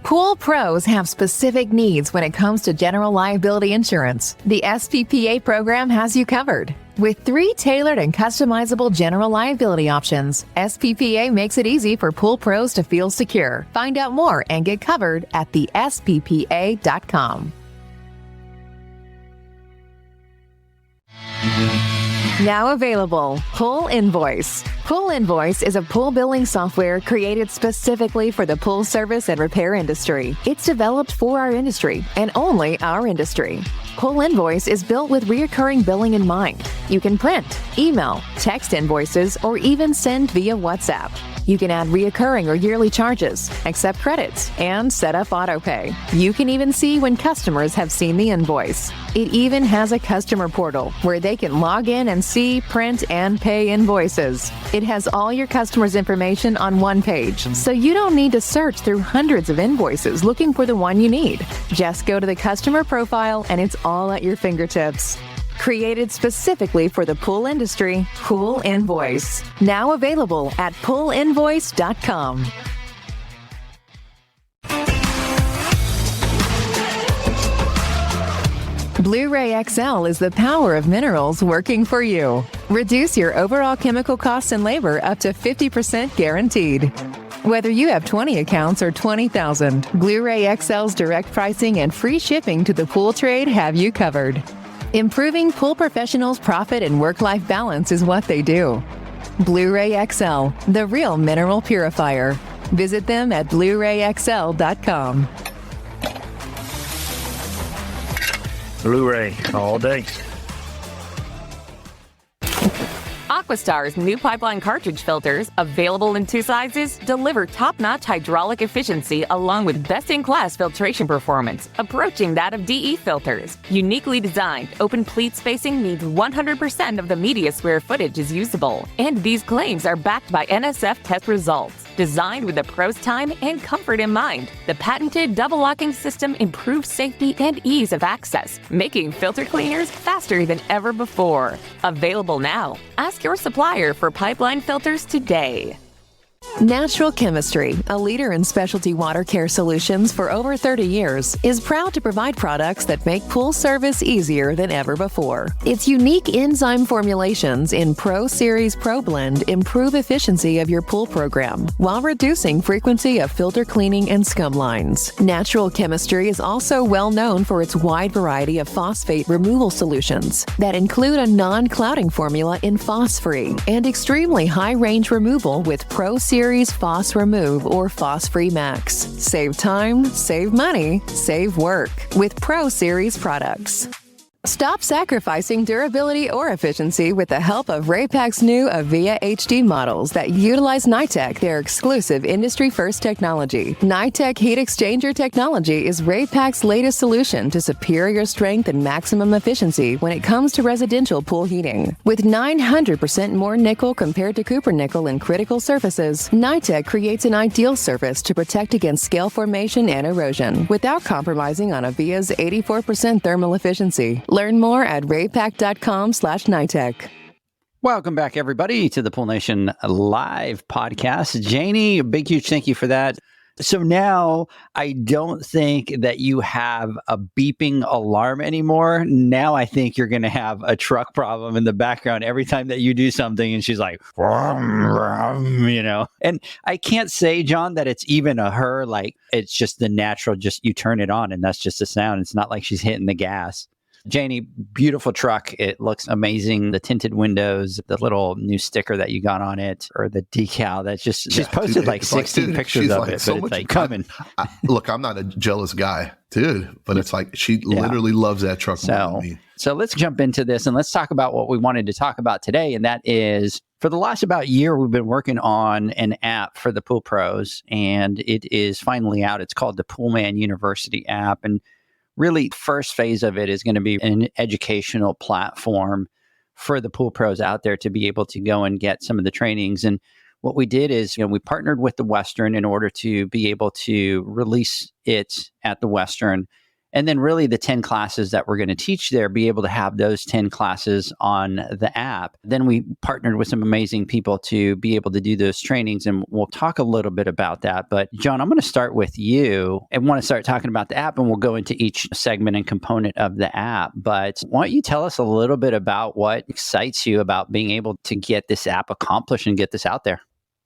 Pool pros have specific needs when it comes to general liability insurance. The SPPA program has you covered. With 3 tailored and customizable general liability options, SPPA makes it easy for pool pros to feel secure. Find out more and get covered at thesppa.com. Now available, Pool Invoice. Pool Invoice is a pool billing software created specifically for the pool service and repair industry. It's developed for our industry and only our industry. Pool Invoice is built with recurring billing in mind. You can print, email, text invoices, or even send via WhatsApp. You can add reoccurring or yearly charges, accept credits, and set up autopay. You can even see when customers have seen the invoice. It even has a customer portal where they can log in and see, print, and pay invoices. It has all your customers' information on one page, so you don't need to search through hundreds of invoices looking for the one you need. Just go to the customer profile and it's all at your fingertips. Created specifically for the pool industry, Pool Invoice. Now available at poolinvoice.com. Blueray XL is the power of minerals working for you. Reduce your overall chemical costs and labor up to 50% guaranteed. Whether you have 20 accounts or 20,000, Blueray XL's direct pricing and free shipping to the pool trade have you covered. Improving pool professionals' profit and work-life balance is what they do. Blueray XL, the real mineral purifier. Visit them at BlueRayXL.com. Blueray all day. AquaStar's new pipeline cartridge filters, available in 2 sizes, deliver top-notch hydraulic efficiency along with best-in-class filtration performance, approaching that of DE filters. Uniquely designed, open pleat spacing means 100% of the media square footage is usable, and these claims are backed by NSF test results. Designed with the pro's time and comfort in mind, the patented double-locking system improves safety and ease of access, making filter cleaners faster than ever before. Available now. Ask your supplier for pipeline filters today. Natural Chemistry, a leader in specialty water care solutions for over 30 years, is proud to provide products that make pool service easier than ever before. Its unique enzyme formulations in Pro Series Pro Blend improve efficiency of your pool program while reducing frequency of filter cleaning and scum lines. Natural Chemistry is also well known for its wide variety of phosphate removal solutions that include a non-clouding formula in Phos-Free and extremely high-range removal with Pro Series Phos Remove or Phos Free Max. Save time, save money, save work with Pro Series products. Stop sacrificing durability or efficiency with the help of Raypak's new Avia HD models that utilize NITEC, their exclusive industry-first technology. NITEC heat exchanger technology is Raypak's latest solution to superior strength and maximum efficiency when it comes to residential pool heating. With 900% more nickel compared to copper nickel in critical surfaces, NITEC creates an ideal surface to protect against scale formation and erosion without compromising on Avia's 84% thermal efficiency. Learn more at raypak.com/NITEC. Welcome back, everybody, to the Pool Nation Live podcast. Janie, a big, huge thank you for that. So now I don't think that you have a beeping alarm anymore. Now I think you're going to have a truck problem in the background every time that you do something. And she's like, "Vroom, vroom," And I can't say, John, that it's even a her. Like, it's just the natural, just you turn it on and that's just the sound. It's not like she's hitting the gas. Janie, beautiful truck. It looks amazing. The tinted windows, the little new sticker that you got on it, or the decal. That's just, she's posted like 16 pictures of it, but it's like coming. Look, I'm not a jealous guy, dude, but it's like she literally loves that truck more than me. So let's jump into this and let's talk about what we wanted to talk about today. And that is, for the last about year, we've been working on an app for the pool pros, and it is finally out. It's called the Poolman University app. And really, first phase of it is going to be an educational platform for the pool pros out there to be able to go and get some of the trainings. And what we did is, we partnered with the Western in order to be able to release it at the Western. And then really the 10 classes that we're going to teach there, be able to have those 10 classes on the app. Then we partnered with some amazing people to be able to do those trainings. And we'll talk a little bit about that. But John, I'm going to start with you and want to start talking about the app, and we'll go into each segment and component of the app. But why don't you tell us a little bit about what excites you about being able to get this app accomplished and get this out there?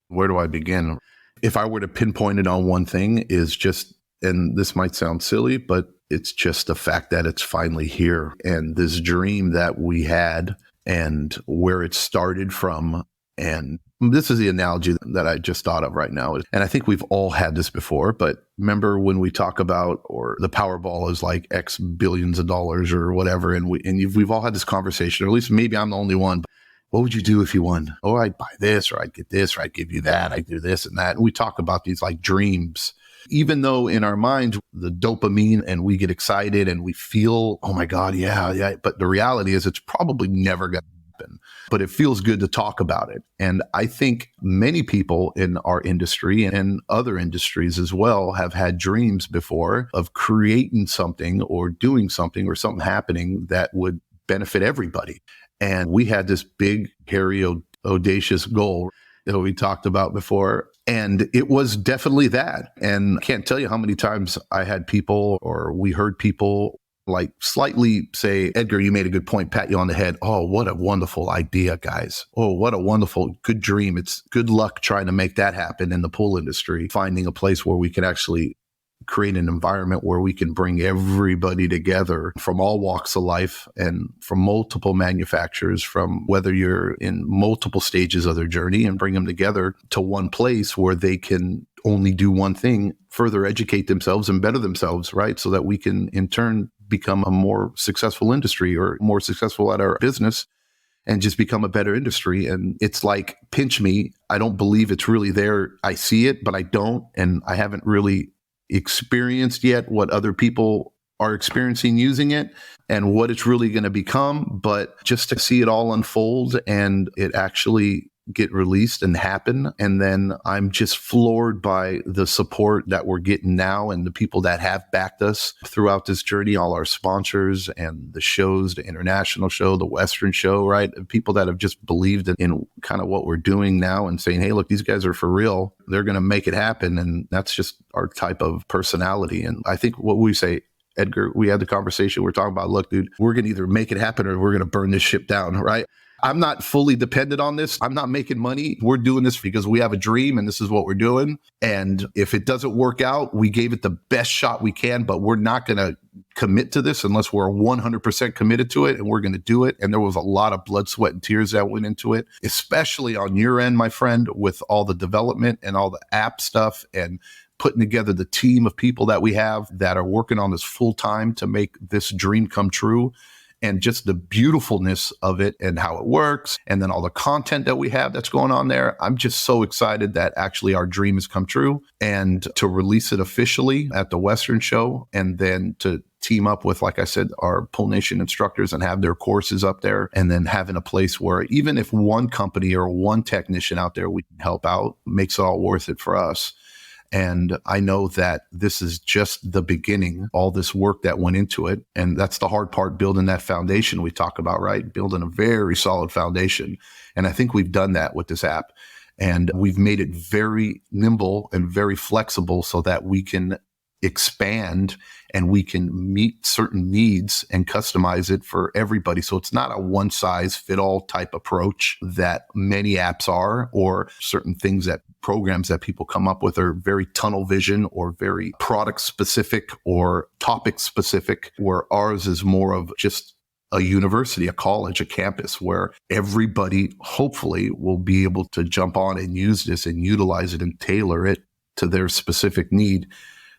Where do I begin? If I were to pinpoint it on one thing, is just, and this might sound silly, but it's just the fact that it's finally here, and this dream that we had and where it started from. And this is the analogy that I just thought of right now. And I think we've all had this before, but remember when we talk about, or the Powerball is like X billions of dollars or whatever. And we've all had this conversation, or at least maybe I'm the only one. What would you do if you won? Oh, I'd buy this, or I'd get this, or I'd give you that. I'd do this and that. And we talk about these like dreams. Even though in our minds, the dopamine, and we get excited and we feel, oh my God, yeah. But the reality is it's probably never going to happen. But it feels good to talk about it. And I think many people in our industry and other industries as well have had dreams before of creating something or doing something or something happening that would benefit everybody. And we had this big, hairy, audacious goal that we talked about before. And it was definitely that. And I can't tell you how many times I had people, or we heard people like slightly say, Edgar, you made a good point, pat you on the head. Oh, what a wonderful idea, guys. Oh, what a wonderful, good dream. It's good luck trying to make that happen in the pool industry, finding a place where we can actually create an environment where we can bring everybody together from all walks of life and from multiple manufacturers, from whether you're in multiple stages of their journey, and bring them together to one place where they can only do one thing, further educate themselves and better themselves, right? So that we can in turn become a more successful industry, or more successful at our business, and just become a better industry. And it's like, pinch me. I don't believe it's really there. I see it, but I don't. And I haven't really experienced yet what other people are experiencing using it and what it's really going to become. But just to see it all unfold and it actually get released and happen. And then I'm just floored by the support that we're getting now, and the people that have backed us throughout this journey, all our sponsors and the shows, the international show, the Western show, right? People that have just believed in kind of what we're doing now and saying, hey, look, these guys are for real. They're going to make it happen. And that's just our type of personality. And I think what we say, Edgar, we had the conversation. We're talking about, look, dude, we're going to either make it happen or we're going to burn this ship down, right? I'm not fully dependent on this. I'm not making money. We're doing this because we have a dream and this is what we're doing. And if it doesn't work out, we gave it the best shot we can, but we're not going to commit to this unless we're 100% committed to it, and we're going to do it. And there was a lot of blood, sweat, and tears that went into it, especially on your end, my friend, with all the development and all the app stuff and putting together the team of people that we have that are working on this full time to make this dream come true. And just the beautifulness of it and how it works. And then all the content that we have that's going on there. I'm just so excited that actually our dream has come true, and to release it officially at the Western show, and then to team up with, like I said, our Pool Nation instructors and have their courses up there, and then having a place where even if one company or one technician out there we can help out, makes it all worth it for us. And I know that this is just the beginning, all this work that went into it. And that's the hard part, building that foundation we talk about, right? Building a very solid foundation. And I think we've done that with this app. And we've made it very nimble and very flexible so that we can expand and we can meet certain needs and customize it for everybody. So it's not a one size fit all type approach that many apps are, or certain things that programs that people come up with are very tunnel vision or very product specific or topic specific, where ours is more of just a university, a college, a campus where everybody hopefully will be able to jump on and use this and utilize it and tailor it to their specific need,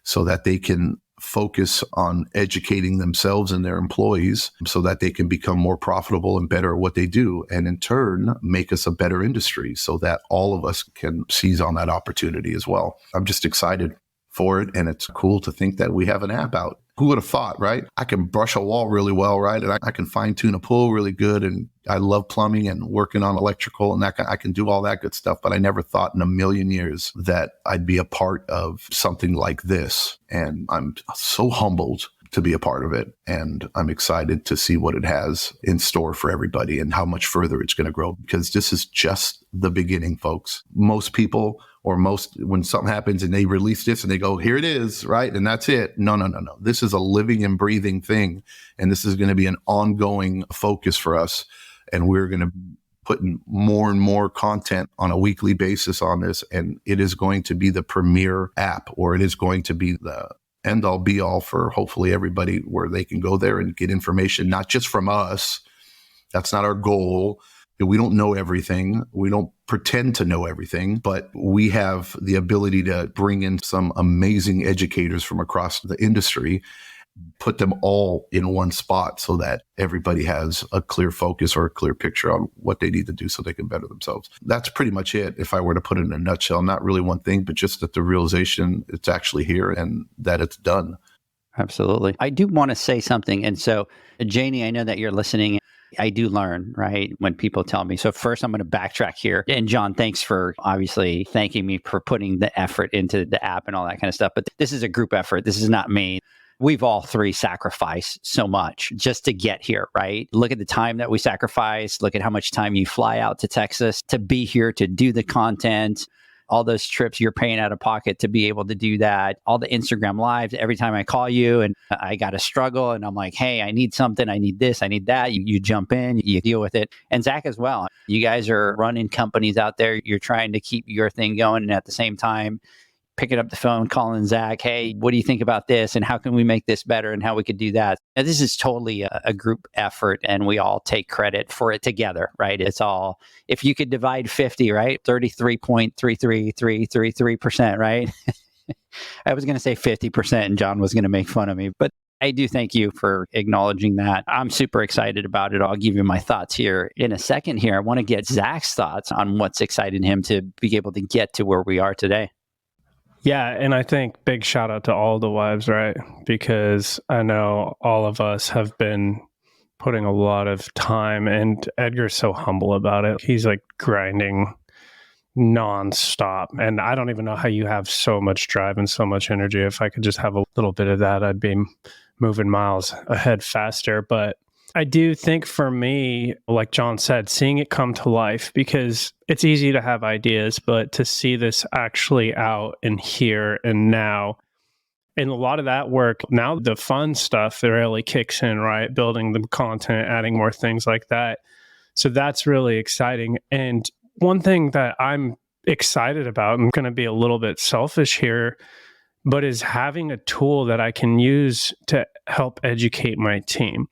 so that they can focus on educating themselves and their employees so that they can become more profitable and better at what they do, and in turn make us a better industry so that all of us can seize on that opportunity as well. I'm just excited for it, and it's cool to think that we have an app out. Who would have thought, right? I can brush a wall really well, right? And I can fine tune a pool really good. And I love plumbing and working on electrical, and I can do all that good stuff. But I never thought in a million years that I'd be a part of something like this. And I'm so humbled to be a part of it. And I'm excited to see what it has in store for everybody and how much further it's going to grow, because this is just the beginning, folks. Most people, or when something happens and they release this and they go, here it is, right? And that's it. No. This is a living and breathing thing. And this is going to be an ongoing focus for us. And we're going to be putting more and more content on a weekly basis on this. And it is going to be the premier app, or it is going to be the end all be all for hopefully everybody, where they can go there and get information, not just from us. That's not our goal. We don't know everything. We don't pretend to know everything, but we have the ability to bring in some amazing educators from across the industry, put them all in one spot so that everybody has a clear focus or a clear picture on what they need to do so they can better themselves. That's pretty much it. If I were to put it in a nutshell, not really one thing, but just that the realization it's actually here and that it's done. Absolutely. I do want to say something. And so, Janie, I know that you're listening. I do learn, right, when people tell me. So first, I'm going to backtrack here. And John, thanks for obviously thanking me for putting the effort into the app and all that kind of stuff. But this is a group effort. This is not me. We've all three sacrificed so much just to get here, right? Look at the time that we sacrificed. Look at how much time you fly out to Texas to be here, to do the content. All those trips you're paying out of pocket to be able to do that, all the Instagram lives, every time I call you and I got to struggle and I'm like, hey, I need something, I need this, I need that. You jump in, you deal with it. And Zach as well. You guys are running companies out there. You're trying to keep your thing going. And at the same time, picking up the phone, calling Zach, hey, what do you think about this? And how can we make this better and how we could do that? Now, this is totally a group effort and we all take credit for it together, right? It's all, if you could divide 50, right? 33.33333%, right? I was going to say 50% and John was going to make fun of me, but I do thank you for acknowledging that. I'm super excited about it. I'll give you my thoughts here in a second here. I want to get Zach's thoughts on what's excited him to be able to get to where we are today. Yeah, and I think big shout out to all the wives, right? Because I know all of us have been putting a lot of time, and Edgar's so humble about it. He's like grinding nonstop. And I don't even know how you have so much drive and so much energy. If I could just have a little bit of that, I'd be moving miles ahead faster. But I do think for me, like John said, seeing it come to life, because it's easy to have ideas, but to see this actually out and here and now, and a lot of that work, now the fun stuff that really kicks in, right? Building the content, adding more things like that. So that's really exciting. And one thing that I'm excited about, I'm going to be a little bit selfish here, but is having a tool that I can use to help educate my team.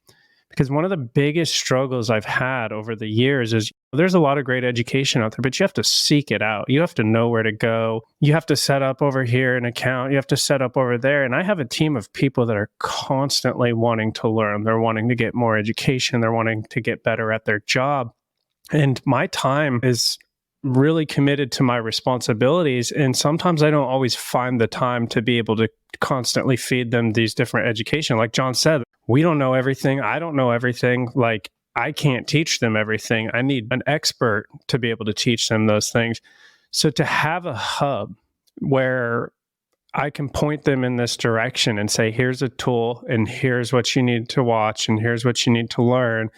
Because one of the biggest struggles I've had over the years is there's a lot of great education out there, but you have to seek it out. You have to know where to go. You have to set up over here an account. You have to set up over there. And I have a team of people that are constantly wanting to learn. They're wanting to get more education. They're wanting to get better at their job. And my time is really committed to my responsibilities. And sometimes I don't always find the time to be able to constantly feed them these different education. Like John said, we don't know everything. I don't know everything. Like, I can't teach them everything. I need an expert to be able to teach them those things. So to have a hub where I can point them in this direction and say, here's a tool and here's what you need to watch and here's what you need to learn,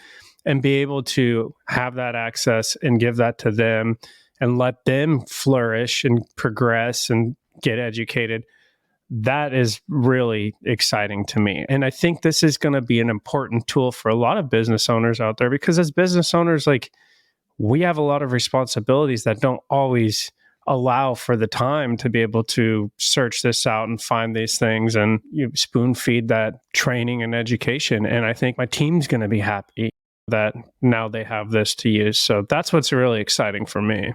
and be able to have that access and give that to them and let them flourish and progress and get educated. That is really exciting to me. And I think this is going to be an important tool for a lot of business owners out there, because as business owners, like, we have a lot of responsibilities that don't always allow for the time to be able to search this out and find these things, and you spoon feed that training and education. And I think my team's going to be happy that now they have this to use. So that's what's really exciting for me.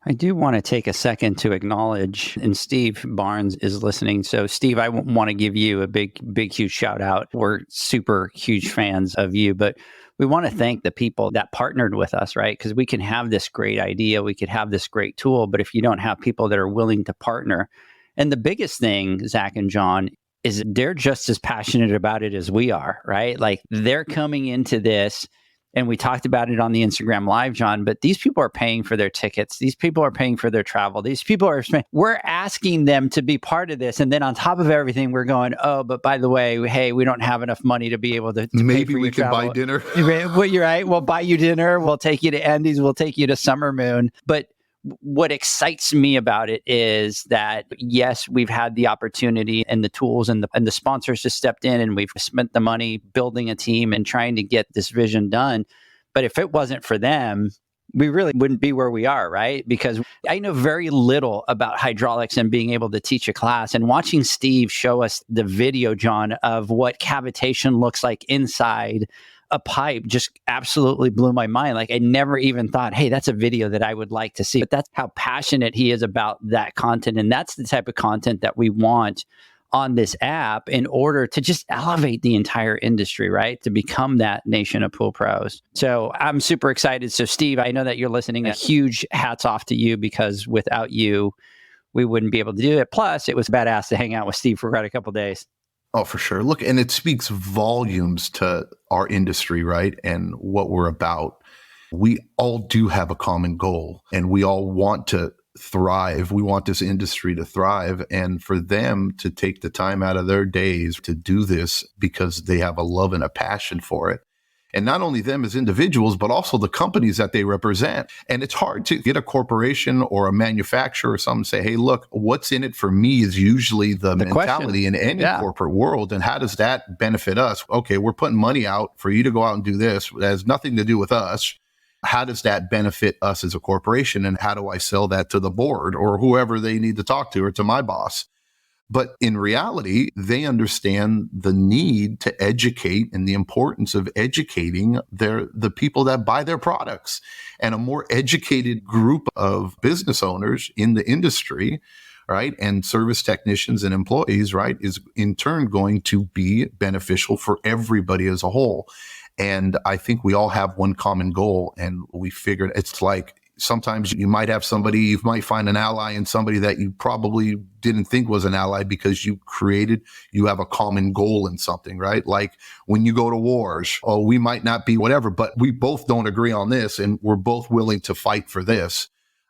I do want to take a second to acknowledge, and Steve Barnes is listening. So Steve, I want to give you a big, huge shout out. We're super huge fans of you, but we want to thank the people that partnered with us, right? Because we can have this great idea, we could have this great tool, but if you don't have people that are willing to partner, and the biggest thing, Zach and John, is they're just as passionate about it as we are, right? Like, they're coming into this, and we talked about it on the Instagram Live, John, but these people are paying for their tickets. These people are paying for their travel. These people are we're asking them to be part of this. And then on top of everything, we're going, oh, but by the way, hey, we don't have enough money to be able to maybe pay for we your can travel. buy dinner. Well, you're right. We'll buy you dinner. We'll take you to Andy's. We'll take you to Summer Moon. But what excites me about it is that, yes, we've had the opportunity and the tools and the sponsors just stepped in, and we've spent the money building a team and trying to get this vision done. But if it wasn't for them, we really wouldn't be where we are, right? Because I know very little about hydraulics and being able to teach a class. And watching Steve show us the video, John, of what cavitation looks like inside a pipe just absolutely blew my mind. Like, I never even thought, hey, that's a video that I would like to see. But that's how passionate he is about that content. And that's the type of content that we want on this app in order to just elevate the entire industry, right? To become that nation of pool pros. So I'm super excited. So Steve, I know that you're listening. A huge hats off to you, because without you, we wouldn't be able to do it. Plus, it was badass to hang out with Steve for quite a couple of days. Oh, for sure. Look, and it speaks volumes to our industry, right? And what we're about. We all do have a common goal, and we all want to thrive. We want this industry to thrive, and for them to take the time out of their days to do this because they have a love and a passion for it. And not only them as individuals, but also the companies that they represent. And it's hard to get a corporation or a manufacturer or something say, hey, look, what's in it for me is usually the mentality in any corporate world. And how does that benefit us? Okay, we're putting money out for you to go out and do this. It has nothing to do with us. How does that benefit us as a corporation? And how do I sell that to the board or whoever they need to talk to, or to my boss? But in reality, they understand the need to educate and the importance of educating the people that buy their products. And a more educated group of business owners in the industry, right, and service technicians and employees, right, is in turn going to be beneficial for everybody as a whole. And I think we all have one common goal, and we figured it's like sometimes you might have somebody, you might find an ally in somebody that you probably didn't think was an ally because you have a common goal in something, right? Like when you go to wars, we might not be whatever, but we both don't agree on this, and we're both willing to fight for this.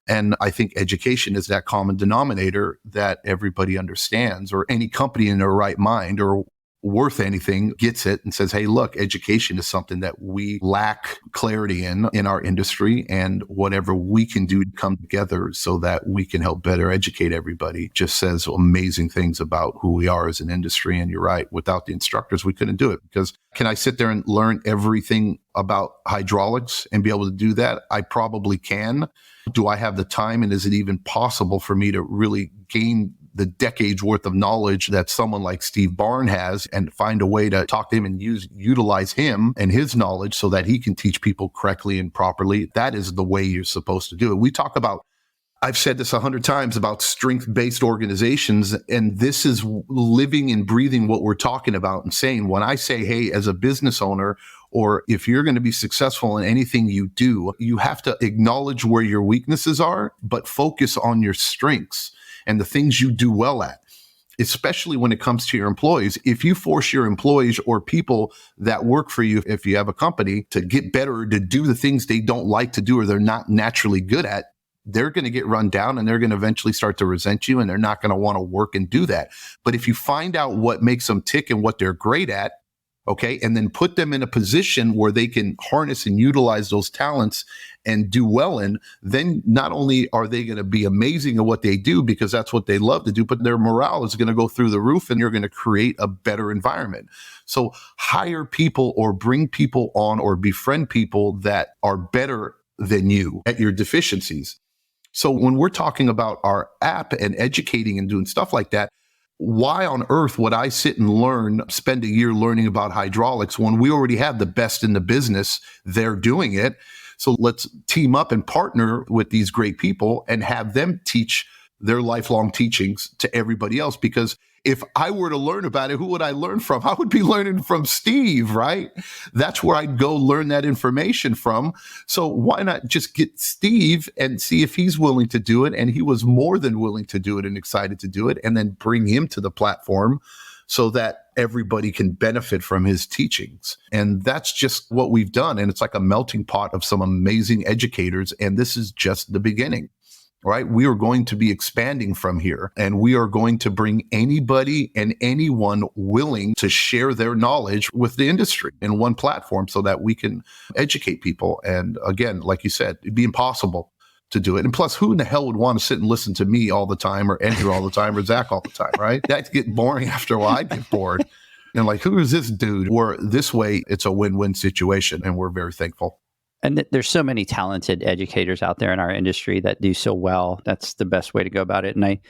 And I think education is that common denominator that everybody understands, or any company in their right mind or worth anything gets it and says, hey, look, education is something that we lack clarity in our industry, and whatever we can do to come together so that we can help better educate everybody just says amazing things about who we are as an industry. And you're right, without the instructors, we couldn't do it, because can I sit there and learn everything about hydraulics and be able to do that? I probably can. Do I have the time, and is it even possible for me to really gain the decades worth of knowledge that someone like Steve Barnes has, and find a way to talk to him and utilize him and his knowledge so that he can teach people correctly and properly? That is the way you're supposed to do it. We talk about, I've said this 100 times about strength-based organizations, and this is living and breathing what we're talking about and saying. When I say, hey, as a business owner, or if you're going to be successful in anything you do, you have to acknowledge where your weaknesses are, but focus on your strengths and the things you do well at, especially when it comes to your employees. If you force your employees or people that work for you, if you have a company, to get better or to do the things they don't like to do or they're not naturally good at, they're going to get run down and they're going to eventually start to resent you and they're not going to want to work and do that. But if you find out what makes them tick and what they're great at, okay, and then put them in a position where they can harness and utilize those talents and do well in, then not only are they going to be amazing at what they do because that's what they love to do, but their morale is going to go through the roof and you're going to create a better environment. So hire people or bring people on or befriend people that are better than you at your deficiencies. So when we're talking about our app and educating and doing stuff like that, why on earth would I sit and spend a year learning about hydraulics when we already have the best in the business? They're doing it. So let's team up and partner with these great people and have them teach their lifelong teachings to everybody else. Because if I were to learn about it, who would I learn from? I would be learning from Steve, right? That's where I'd go learn that information from. So why not just get Steve and see if he's willing to do it? And he was more than willing to do it and excited to do it, and then bring him to the platform so that everybody can benefit from his teachings. And that's just what we've done. And it's like a melting pot of some amazing educators. And this is just the beginning. Right? We are going to be expanding from here, and we are going to bring anybody and anyone willing to share their knowledge with the industry in one platform so that we can educate people. And again, like you said, it'd be impossible to do it. And plus, who in the hell would want to sit and listen to me all the time or Andrew all the time or Zach all the time, right? That'd get boring after a while. I'd get bored. And like, who is this dude? Where this way, it's a win-win situation, and we're very thankful. And there's so many talented educators out there in our industry that do so well. That's the best way to go about it. And I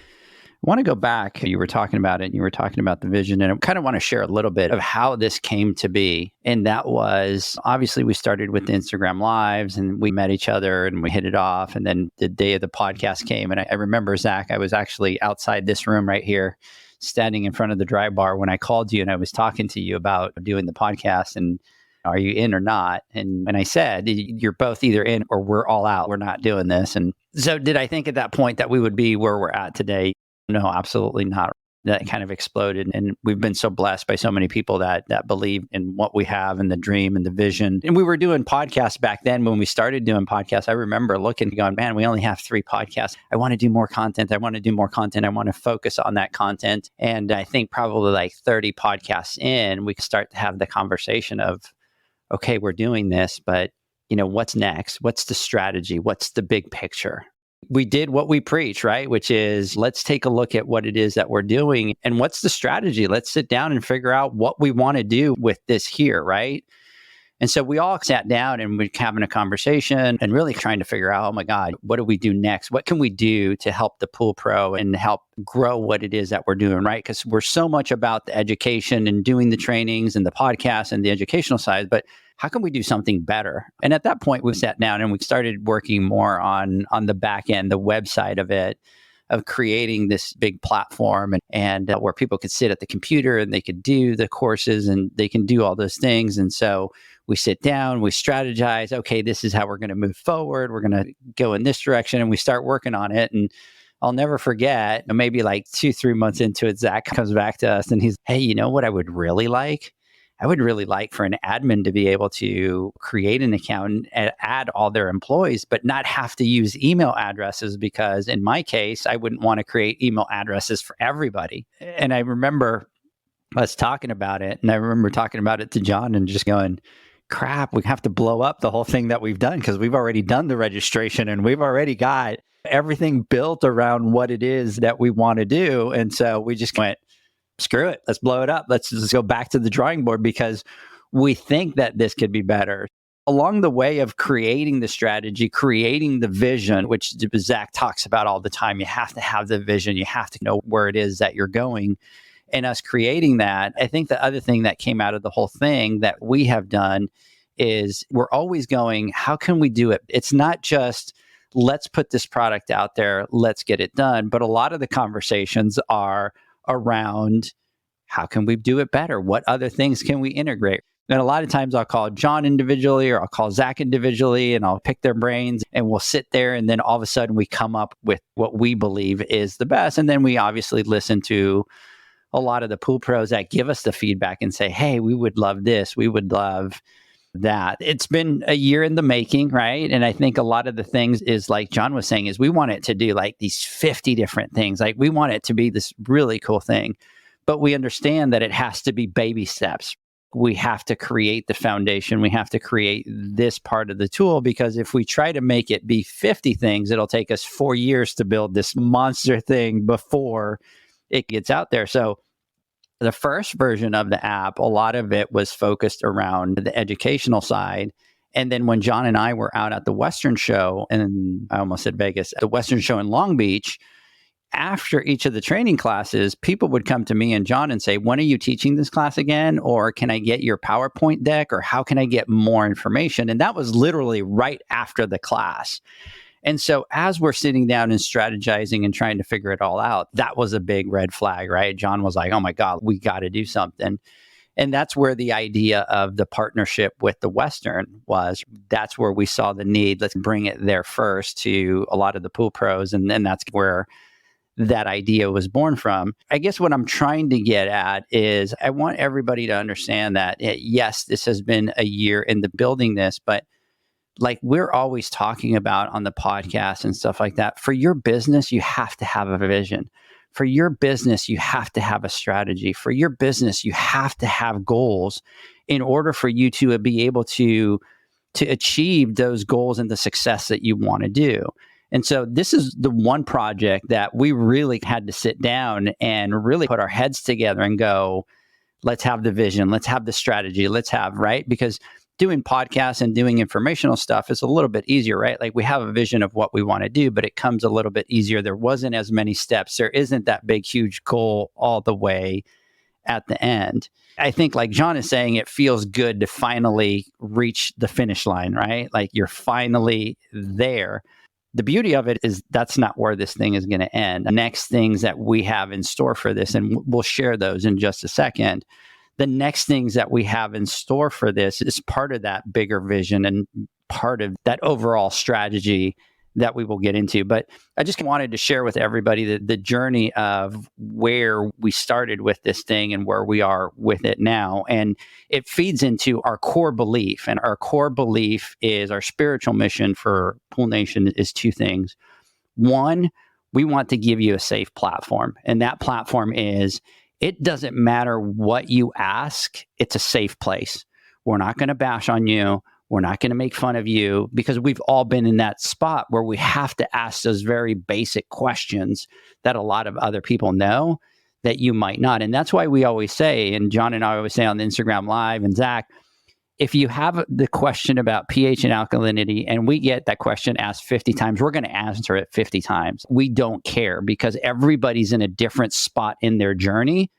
want to go back. You were talking about it, and you were talking about the vision. And I kind of want to share a little bit of how this came to be. And that was, obviously, we started with the Instagram Lives, and we met each other, and we hit it off. And then the day of the podcast came. And I remember, Zach, I was actually outside this room right here, standing in front of the dry bar when I called you, and I was talking to you about doing the podcast. And are you in or not? And I said, you're both either in or we're all out. We're not doing this. And so did I think at that point that we would be where we're at today? No, absolutely not. That kind of exploded. And we've been so blessed by so many people that believe in what we have and the dream and the vision. And we were doing podcasts back then when we started doing podcasts. I remember looking and going, man, we only have 3 podcasts. I want to do more content. I want to do more content. I want to focus on that content. And I think probably like 30 podcasts in, we could start to have the conversation of, okay, we're doing this, but what's next? What's the strategy? What's the big picture? We did what we preach, right? Which is, let's take a look at what it is that we're doing and what's the strategy. Let's sit down and figure out what we want to do with this here, right? And so we all sat down and we're having a conversation and really trying to figure out, oh my God, what do we do next? What can we do to help the Pool Pro and help grow what it is that we're doing, right? Because we're so much about the education and doing the trainings and the podcasts and the educational side, but how can we do something better? And at that point, we sat down and we started working more on the back end, the website of it, of creating this big platform and where people could sit at the computer and they could do the courses and they can do all those things. And so we sit down, we strategize, okay, this is how we're going to move forward. We're going to go in this direction, and we start working on it. And I'll never forget, maybe like 2-3 months into it, Zach comes back to us and he's, hey, you know what I would really like? I would really like for an admin to be able to create an account and add all their employees, but not have to use email addresses, because in my case, I wouldn't want to create email addresses for everybody. And I remember us talking about it, and I remember talking about it to John and just going, crap, we have to blow up the whole thing that we've done, because we've already done the registration and we've already got everything built around what it is that we want to do. And so we just went, screw it, let's blow it up. Let's just go back to the drawing board, because we think that this could be better. Along the way of creating the strategy, creating the vision, which Zach talks about all the time, you have to have the vision, you have to know where it is that you're going. And us creating that, I think the other thing that came out of the whole thing that we have done is we're always going, how can we do it? It's not just, let's put this product out there, let's get it done. But a lot of the conversations are around, how can we do it better? What other things can we integrate? And a lot of times I'll call John individually, or I'll call Zach individually, and I'll pick their brains, and we'll sit there, and then all of a sudden we come up with what we believe is the best. And then we obviously listen to a lot of the pool pros that give us the feedback and say, hey, we would love this. We would love that. It's been a year in the making, right? And I think a lot of the things is like John was saying, is we want it to do like these 50 different things. Like we want it to be this really cool thing, but we understand that it has to be baby steps. We have to create the foundation. We have to create this part of the tool, because if we try to make it be 50 things, it'll take us 4 years to build this monster thing before it gets out there. So the first version of the app, a lot of it was focused around the educational side. And then when John and I were out at the Western show, and I almost said Vegas, the Western show in Long Beach, after each of the training classes, people would come to me and John and say, when are you teaching this class again? Or can I get your PowerPoint deck? Or how can I get more information? And that was literally right after the class. And so as we're sitting down and strategizing and trying to figure it all out, that was a big red flag, right? John was like, oh my God, we got to do something. And that's where the idea of the partnership with the Western was. That's where we saw the need. Let's bring it there first to a lot of the pool pros. And then that's where that idea was born from. I guess what I'm trying to get at is I want everybody to understand that, yes, this has been a year in the building this, but like we're always talking about on the podcast and stuff like that, for your business, you have to have a vision. For your business, you have to have a strategy. For your business, you have to have goals in order for you to be able to achieve those goals and the success that you want to do. And so this is the one project that we really had to sit down and really put our heads together and go, let's have the vision, let's have the strategy, let's have, right? Because doing podcasts and doing informational stuff is a little bit easier, right? Like we have a vision of what we want to do, but it comes a little bit easier. There wasn't as many steps. There isn't that big, huge goal all the way at the end. I think like John is saying, it feels good to finally reach the finish line, right? Like you're finally there. The beauty of it is that's not where this thing is going to end. The next things that we have in store for this, and we'll share those in just a second. The next things that we have in store for this is part of that bigger vision and part of that overall strategy that we will get into. But I just wanted to share with everybody the journey of where we started with this thing and where we are with it now. And it feeds into our core belief. And our core belief is our spiritual mission for Pool Nation is two things. One, we want to give you a safe platform. And that platform is, it doesn't matter what you ask, it's a safe place. We're not going to bash on you. We're not going to make fun of you, because we've all been in that spot where we have to ask those very basic questions that a lot of other people know that you might not. And that's why we always say, and John and I always say on the Instagram Live, and Zach, if you have the question about pH and alkalinity, and we get that question asked 50 times, we're going to answer it 50 times. We don't care, because everybody's in a different spot in their journey.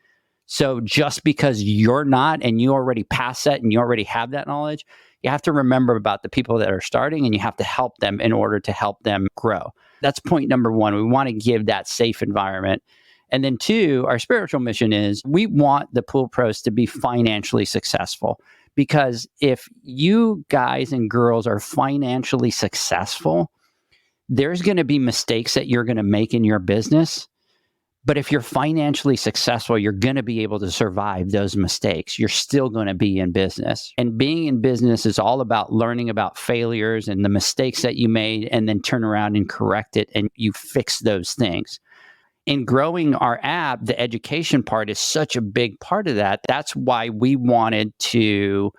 So just because you're not, and you already passed that and you already have that knowledge, you have to remember about the people that are starting, and you have to help them in order to help them grow. That's point number one. We want to give that safe environment. And then two, our spiritual mission is we want the pool pros to be financially successful. Because if you guys and girls are financially successful, there's going to be mistakes that you're going to make in your business. But if you're financially successful, you're going to be able to survive those mistakes. You're still going to be in business. And being in business is all about learning about failures and the mistakes that you made, and then turn around and correct it, and you fix those things. In growing our app, the education part is such a big part of that. That's why we wanted to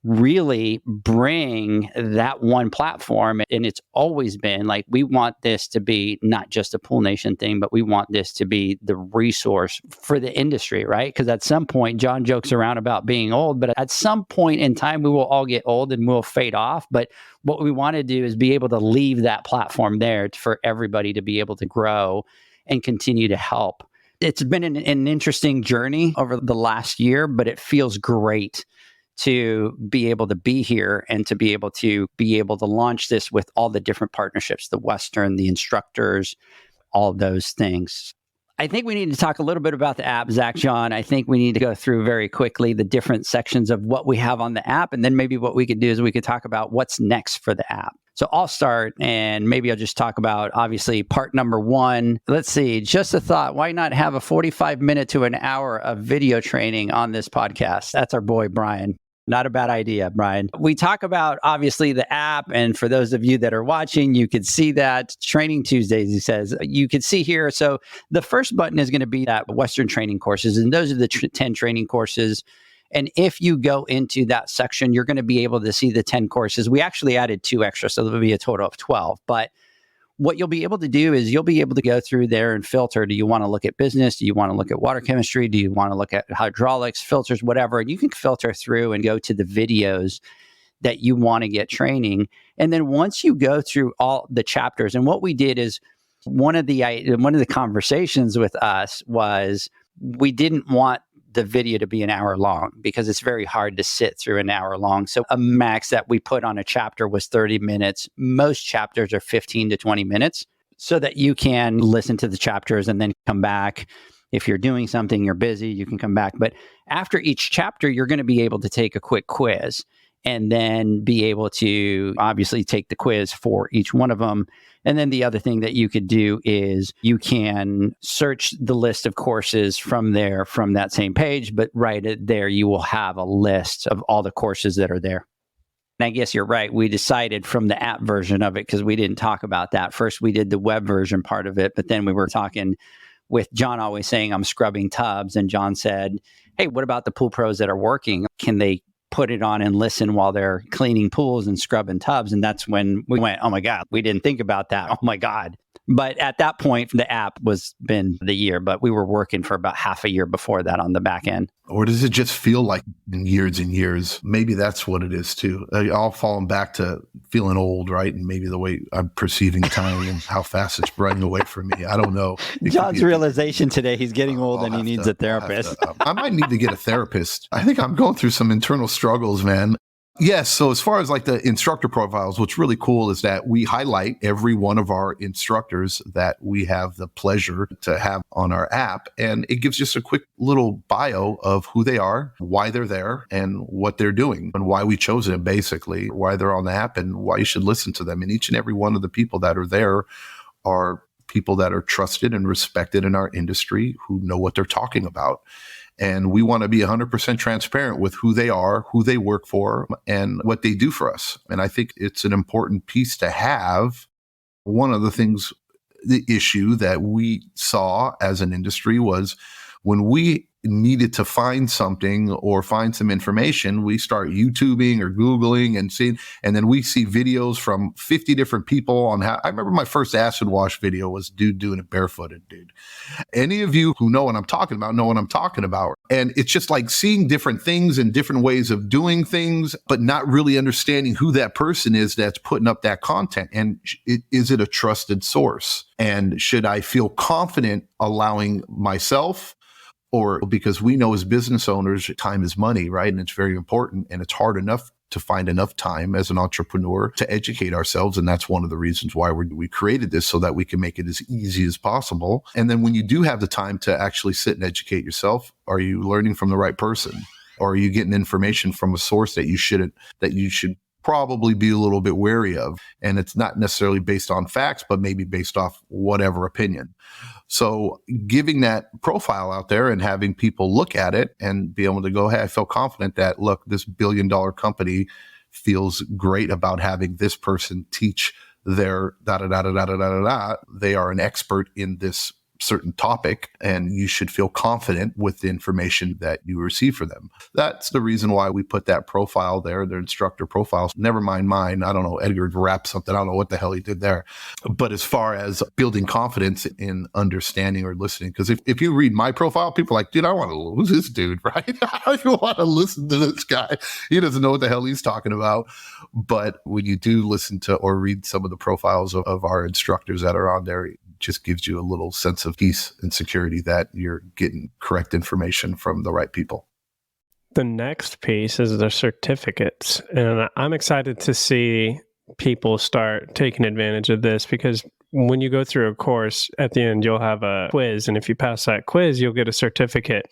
really bring that one platform. And it's always been like, we want this to be not just a Pool Nation thing, but we want this to be the resource for the industry, right? Because at some point, John jokes around about being old, but at some point in time, we will all get old and we'll fade off. But what we want to do is be able to leave that platform there for everybody to be able to grow and continue to help. It's been an interesting journey over the last year, but it feels great to be able to be here and to be able to launch this with all the different partnerships, the Western, the instructors, all those things. I think we need to talk a little bit about the app, Zach, John. I think we need to go through very quickly the different sections of what we have on the app. And then maybe what we could do is we could talk about what's next for the app. So I'll start, and maybe I'll just talk about, obviously, part number one. Let's see, just a thought. Why not have a 45-minute to an hour of video training on this podcast? That's our boy, Brian. Not a bad idea, Brian. We talk about, obviously, the app. And for those of you that are watching, you could see that Training Tuesdays, he says, you could see here. So the first button is going to be that Western training courses. And those are the 10 training courses. And if you go into that section, you're going to be able to see the 10 courses. We actually added 2 extra, so there'll be a total of 12. But what you'll be able to do is you'll be able to go through there and filter. Do you want to look at business? Do you want to look at water chemistry? Do you want to look at hydraulics, filters, whatever? And you can filter through and go to the videos that you want to get training. And then once you go through all the chapters, and what we did is one of the conversations with us was we didn't want the video to be an hour long because it's very hard to sit through an hour long. So a max that we put on a chapter was 30 minutes. Most chapters are 15 to 20 minutes so that you can listen to the chapters and then come back. If you're doing something, you're busy, you can come back. But after each chapter, you're going to be able to take a quick quiz and then be able to obviously take the quiz for each one of them. And then the other thing that you could do is you can search the list of courses from that same page, but right there, you will have a list of all the courses that are there. And I guess you're right. We decided from the app version of it, because we didn't talk about that. First, we did the web version part of it, but then we were talking with John always saying, I'm scrubbing tubs. And John said, hey, what about the pool pros that are working? Can they put it on and listen while they're cleaning pools and scrubbing tubs? And that's when we went, oh my God, we didn't think about that. Oh my God. But at that point, the app was been the year, but we were working for about half a year before that on the back end. Or does it just feel like in years and years? Maybe that's what it is too. All falling back to feeling old, right? And maybe the way I'm perceiving time and how fast it's running away from me. I don't know. John's realization today, he's getting old and he needs a therapist. I might need to get a therapist. I think I'm going through some internal struggles, man. Yes. So as far as like the instructor profiles, what's really cool is that we highlight every one of our instructors that we have the pleasure to have on our app. And it gives just a quick little bio of who they are, why they're there, and what they're doing, and why we chose them, basically, why they're on the app and why you should listen to them. And each and every one of the people that are there are people that are trusted and respected in our industry who know what they're talking about. And we want to be 100% transparent with who they are, who they work for, and what they do for us. And I think it's an important piece to have. One of the things, the issue that we saw as an industry was when we needed to find something or find some information, we start YouTubing or Googling and seeing, and then we see videos from 50 different people on how. I remember my first acid wash video was dude doing it barefooted, dude. Any of you who know what I'm talking about know what I'm talking about. And it's just like seeing different things and different ways of doing things, but not really understanding who that person is that's putting up that content. And is it a trusted source? And should I feel confident allowing myself? Or because we know as business owners, time is money, right? And it's very important. And it's hard enough to find enough time as an entrepreneur to educate ourselves. And that's one of the reasons why we created this, so that we can make it as easy as possible. And then when you do have the time to actually sit and educate yourself, are you learning from the right person? Or are you getting information from a source that you should probably be a little bit wary of? And it's not necessarily based on facts, but maybe based off whatever opinion. So giving that profile out there and having people look at it and be able to go, hey, I feel confident that, look, this billion-dollar company feels great about having this person teach their da-da-da-da-da-da-da-da. They are an expert in this certain topic, and you should feel confident with the information that you receive for them. That's the reason why we put that profile there, their instructor profiles. Never mind mine. I don't know. Edgar rapped something. I don't know what the hell he did there. But as far as building confidence in understanding or listening, because if you read my profile, people are like, dude, I want to lose this dude, right? I don't even want to listen to this guy. He doesn't know what the hell he's talking about. But when you do listen to or read some of the profiles of our instructors that are on there, just gives you a little sense of peace and security that you're getting correct information from the right people. The next piece is the certificates. And I'm excited to see people start taking advantage of this, because when you go through a course, at the end, you'll have a quiz. And if you pass that quiz, you'll get a certificate.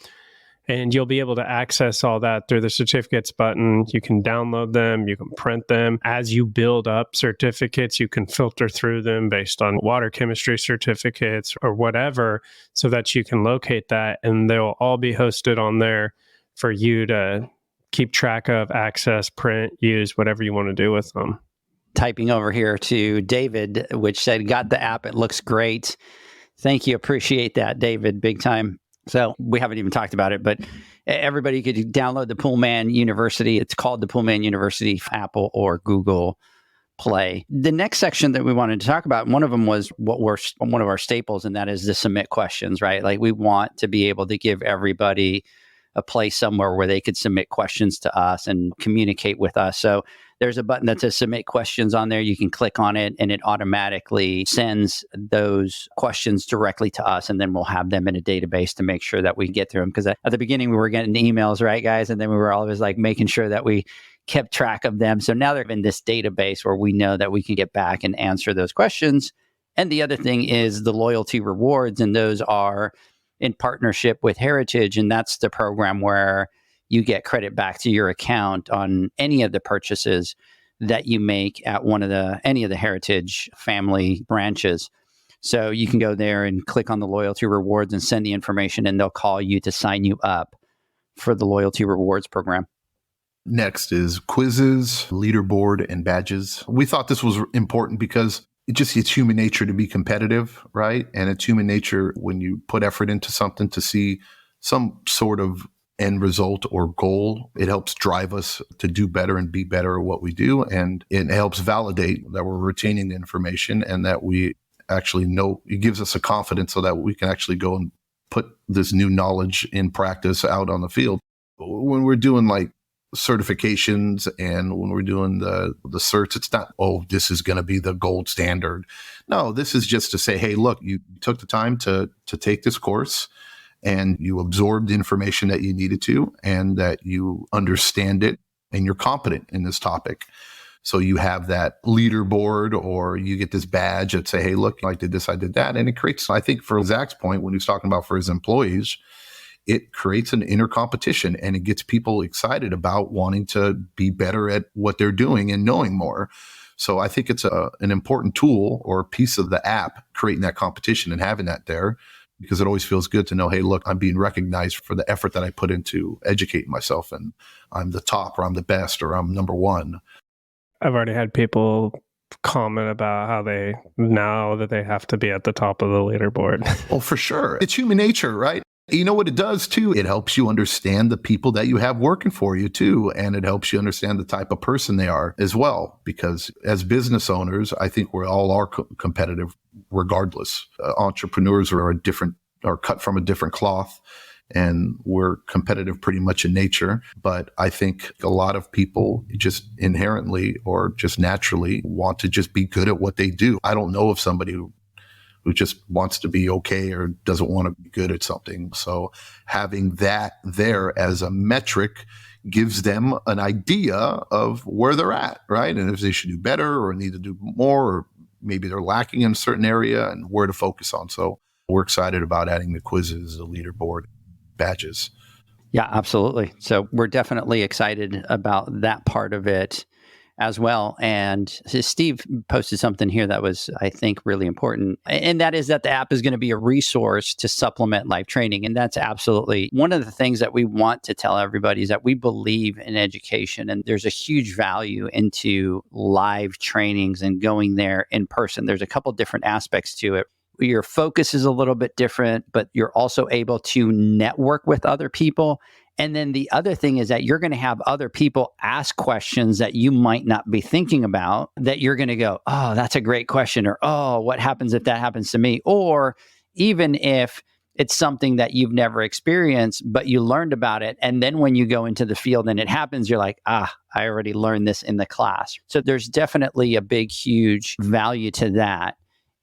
And you'll be able to access all that through the certificates button. You can download them, you can print them. As you build up certificates, you can filter through them based on water chemistry certificates or whatever, so that you can locate that, and they'll all be hosted on there for you to keep track of, access, print, use, whatever you want to do with them. Typing over here to David, which said, got the app. It looks great. Thank you. Appreciate that, David. Big time. So we haven't even talked about it, but everybody could download the Poolman University. It's called the Poolman University, Apple or Google Play. The next section that we wanted to talk about, one of them was one of our staples, and that is the submit questions, right? Like we want to be able to give everybody a place somewhere where they could submit questions to us and communicate with us. So there's a button that says submit questions on there. You can click on it and it automatically sends those questions directly to us. And then we'll have them in a database to make sure that we get through them. Because at the beginning, we were getting emails, right, guys? And then we were always like making sure that we kept track of them. So now they're in this database where we know that we can get back and answer those questions. And the other thing is the loyalty rewards. And those are in partnership with Heritage. And that's the program where you get credit back to your account on any of the purchases that you make at any of the Heritage family branches. So you can go there and click on the loyalty rewards and send the information, and they'll call you to sign you up for the loyalty rewards program. Next is quizzes, leaderboard, and badges. We thought this was important because it's human nature to be competitive, right? And it's human nature when you put effort into something to see some sort of end result or goal. It helps drive us to do better and be better at what we do. And it helps validate that we're retaining the information and that we actually know. It gives us a confidence so that we can actually go and put this new knowledge in practice out on the field. When we're doing like certifications and when we're doing the certs, it's not, oh, this is going to be the gold standard. No, this is just to say, hey, look, you took the time to take this course and you absorbed the information that you needed to and that you understand it and you're competent in this topic. So you have that leaderboard or you get this badge that say, hey, look, I did this, I did that. And it creates, I think for Zach's point, when he was talking about for his employees, it creates an inner competition and it gets people excited about wanting to be better at what they're doing and knowing more. So I think it's an important tool or piece of the app, creating that competition and having that there, because it always feels good to know, hey, look, I'm being recognized for the effort that I put into educating myself and I'm the top or I'm the best or I'm number one. I've already had people comment about how they now that they have to be at the top of the leaderboard. Oh, for sure. It's human nature, right? You know what it does too? It helps you understand the people that you have working for you too. And it helps you understand the type of person they are as well. Because as business owners, I think we all are competitive regardless. Entrepreneurs are cut from a different cloth and we're competitive pretty much in nature. But I think a lot of people just inherently or just naturally want to just be good at what they do. I don't know of somebody who just wants to be okay or doesn't want to be good at something. So having that there as a metric gives them an idea of where they're at, right? And if they should do better or need to do more, or maybe they're lacking in a certain area and where to focus on. So we're excited about adding the quizzes, the leaderboard, badges. Yeah, absolutely. So we're definitely excited about that part of it as well. And Steve posted something here that was, I think, really important. And that is that the app is going to be a resource to supplement live training. And that's absolutely one of the things that we want to tell everybody is that we believe in education. And there's a huge value into live trainings and going there in person. There's a couple different aspects to it. Your focus is a little bit different, but you're also able to network with other people. And then the other thing is that you're going to have other people ask questions that you might not be thinking about, that you're going to go, oh, that's a great question. Or, oh, what happens if that happens to me? Or even if it's something that you've never experienced, but you learned about it. And then when you go into the field and it happens, you're like, I already learned this in the class. So there's definitely a big, huge value to that.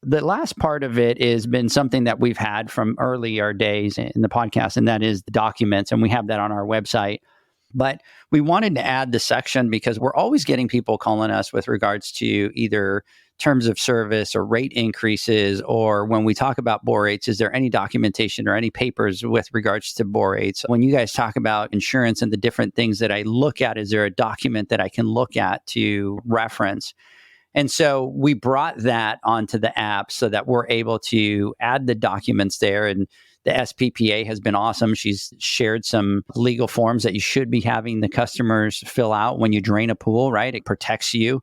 The last part of it has been something that we've had from earlier days in the podcast, and that is the documents. And we have that on our website. But we wanted to add the section because we're always getting people calling us with regards to either terms of service or rate increases, or when we talk about borates, is there any documentation or any papers with regards to borates? When you guys talk about insurance and the different things that I look at, is there a document that I can look at to reference? And so we brought that onto the app so that we're able to add the documents there. And The SPPA has been awesome. She's shared some legal forms that you should be having the customers fill out when you drain a pool, right? It protects you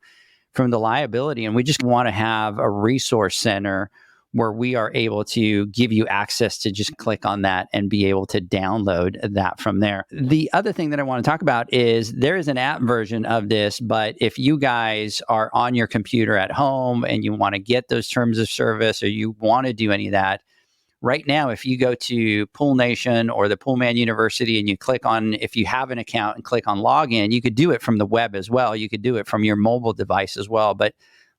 from the liability. And we just want to have a resource center where we are able to give you access to just click on that and be able to download that from there. The other thing that I want to talk about is there is an app version of this, but if you guys are on your computer at home and you want to get those terms of service or you want to do any of that, right now, if you go to Pool Nation or the Poolman University and you click on, if you have an account and click on login, you could do it from the web as well. You could do it from your mobile device as well. But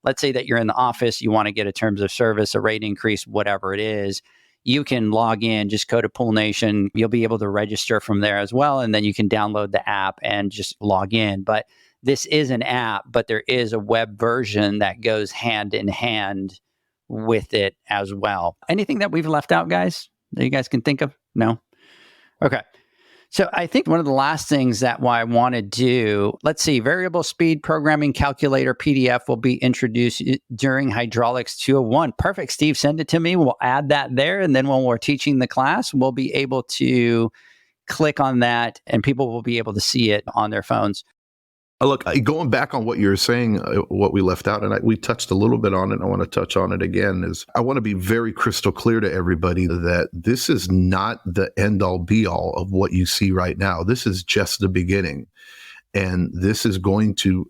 let's say that you're in the office, you want to get a terms of service, a rate increase, whatever it is, you can log in, just go to Pool Nation. You'll be able to register from there as well. And then you can download the app and just log in. But this is an app, but there is a web version that goes hand in hand with it as well. Anything that we've left out, guys, that you guys can think of? No? Okay. So I think one of the last things that I want to do, let's see, variable speed programming calculator PDF will be introduced during Hydraulics 201. Perfect, Steve, send it to me. We'll add that there. And then when we're teaching the class, we'll be able to click on that and people will be able to see it on their phones. Look, going back on what you were saying, what we left out, and we touched a little bit on it, and I want to touch on it again, is I want to be very crystal clear to everybody that this is not the end-all, be-all of what you see right now. This is just the beginning. And this is going to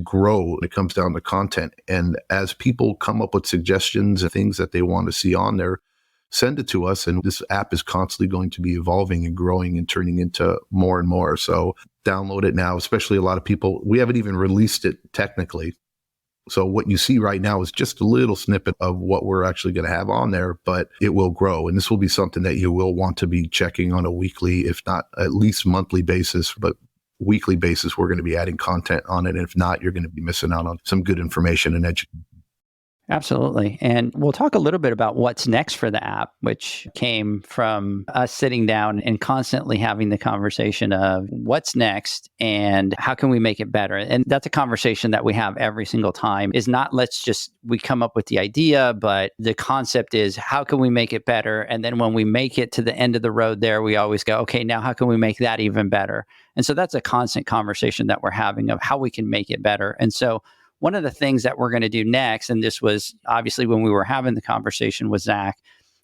grow when it comes down to content. And as people come up with suggestions and things that they want to see on there, send it to us. And this app is constantly going to be evolving and growing and turning into more and more. So download it now, especially a lot of people. We haven't even released it technically. So what you see right now is just a little snippet of what we're actually going to have on there, but it will grow. And this will be something that you will want to be checking on a weekly, if not at least monthly basis, but weekly basis. We're going to be adding content on it. And if not, you're going to be missing out on some good information and education. Absolutely. And we'll talk a little bit about what's next for the app, which came from us sitting down and constantly having the conversation of what's next and how can we make it better? And that's a conversation that we have every single time, is not we come up with the idea, but the concept is how can we make it better? And then when we make it to the end of the road there, we always go, okay, now how can we make that even better? And so that's a constant conversation that we're having of how we can make it better. And so one of the things that we're going to do next, and this was obviously when we were having the conversation with Zach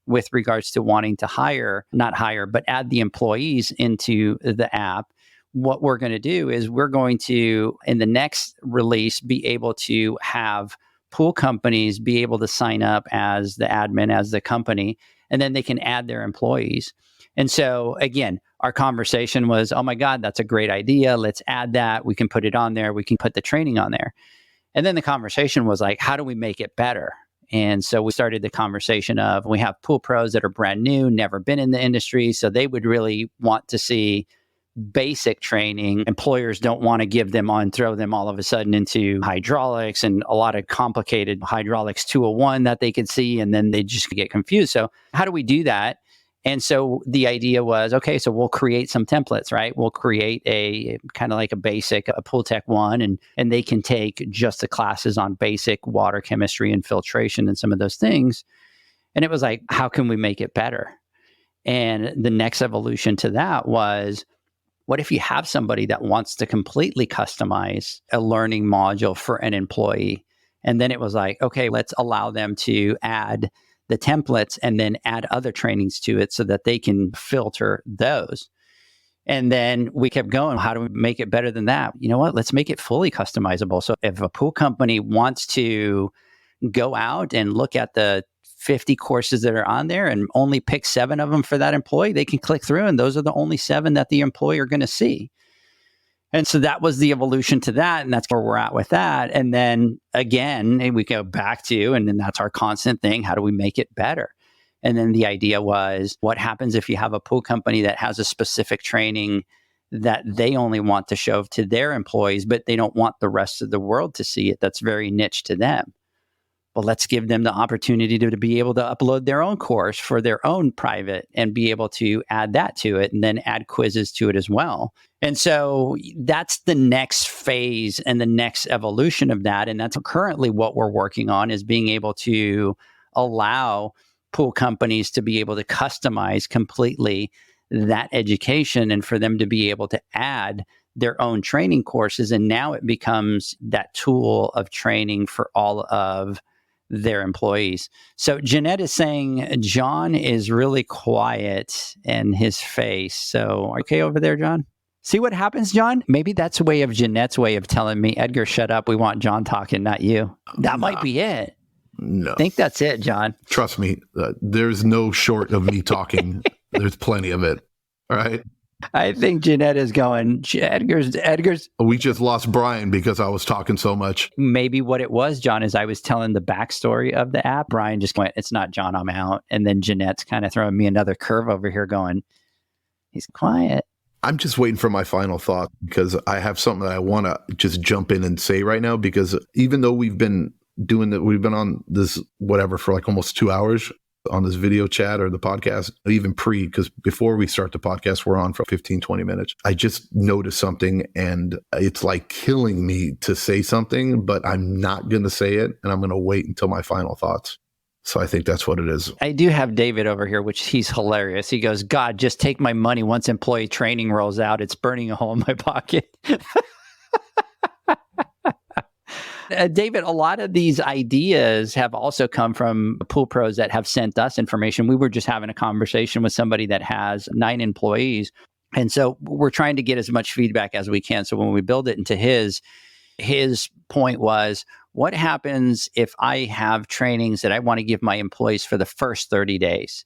with regards to wanting to but add the employees into the app. What we're going to do is we're going to, in the next release, be able to have pool companies be able to sign up as the admin, as the company, and then they can add their employees. And so again, our conversation was, oh my God, that's a great idea. Let's add that. We can put it on there. We can put the training on there. And then the conversation was like, how do we make it better? And so we started the conversation of, we have pool pros that are brand new, never been in the industry. So they would really want to see basic training. Employers don't want to throw them all of a sudden into hydraulics and a lot of complicated hydraulics 201 that they could see. And then they just get confused. So how do we do that? And so the idea was, okay, so we'll create some templates, right? We'll create a kind of like a basic, a Pool Tech 1, and they can take just the classes on basic water chemistry and filtration and some of those things. And it was like, how can we make it better? And the next evolution to that was, what if you have somebody that wants to completely customize a learning module for an employee? And then it was like, okay, let's allow them to add the templates and then add other trainings to it so that they can filter those. And then we kept going. How do we make it better than that? You know what? Let's make it fully customizable. So if a pool company wants to go out and look at the 50 courses that are on there and only pick 7 of them for that employee, they can click through and those are the only 7 that the employee are going to see. And so that was the evolution to that. And that's where we're at with that. And then again, we go back to, and then that's our constant thing. How do we make it better? And then the idea was, what happens if you have a pool company that has a specific training that they only want to show to their employees, but they don't want the rest of the world to see it? That's very niche to them. Well, let's give them the opportunity to be able to upload their own course for their own private and be able to add that to it and then add quizzes to it as well. And so that's the next phase and the next evolution of that. And that's currently what we're working on, is being able to allow pool companies to be able to customize completely that education and for them to be able to add their own training courses. And now it becomes that tool of training for all of their employees. So Jeanette is saying John is really quiet in his face. So, okay over there, John? See what happens, John? Maybe that's a way of Jeanette's way of telling me, Edgar, shut up. We want John talking, not you. That might be it. No. I think that's it, John. Trust me, there's no short of me talking. There's plenty of it. All right. I think Jeanette is going, Edgar's. We just lost Brian because I was talking so much. Maybe what it was, John, is I was telling the backstory of the app. Brian just went, it's not John, I'm out. And then Jeanette's kind of throwing me another curve over here going, he's quiet. I'm just waiting for my final thought because I have something that I want to just jump in and say right now, because even though we've been on this whatever for like almost 2 hours on this video chat or the podcast, even because before we start the podcast, we're on for 15, 20 minutes. I just noticed something and it's like killing me to say something, but I'm not going to say it and I'm going to wait until my final thoughts. So I think that's what it is. I do have David over here, which he's hilarious. He goes, God, just take my money once employee training rolls out. It's burning a hole in my pocket. David, a lot of these ideas have also come from pool pros that have sent us information. We were just having a conversation with somebody that has 9 employees. And so we're trying to get as much feedback as we can. So when we build it into his point was, what happens if I have trainings that I want to give my employees for the first 30 days?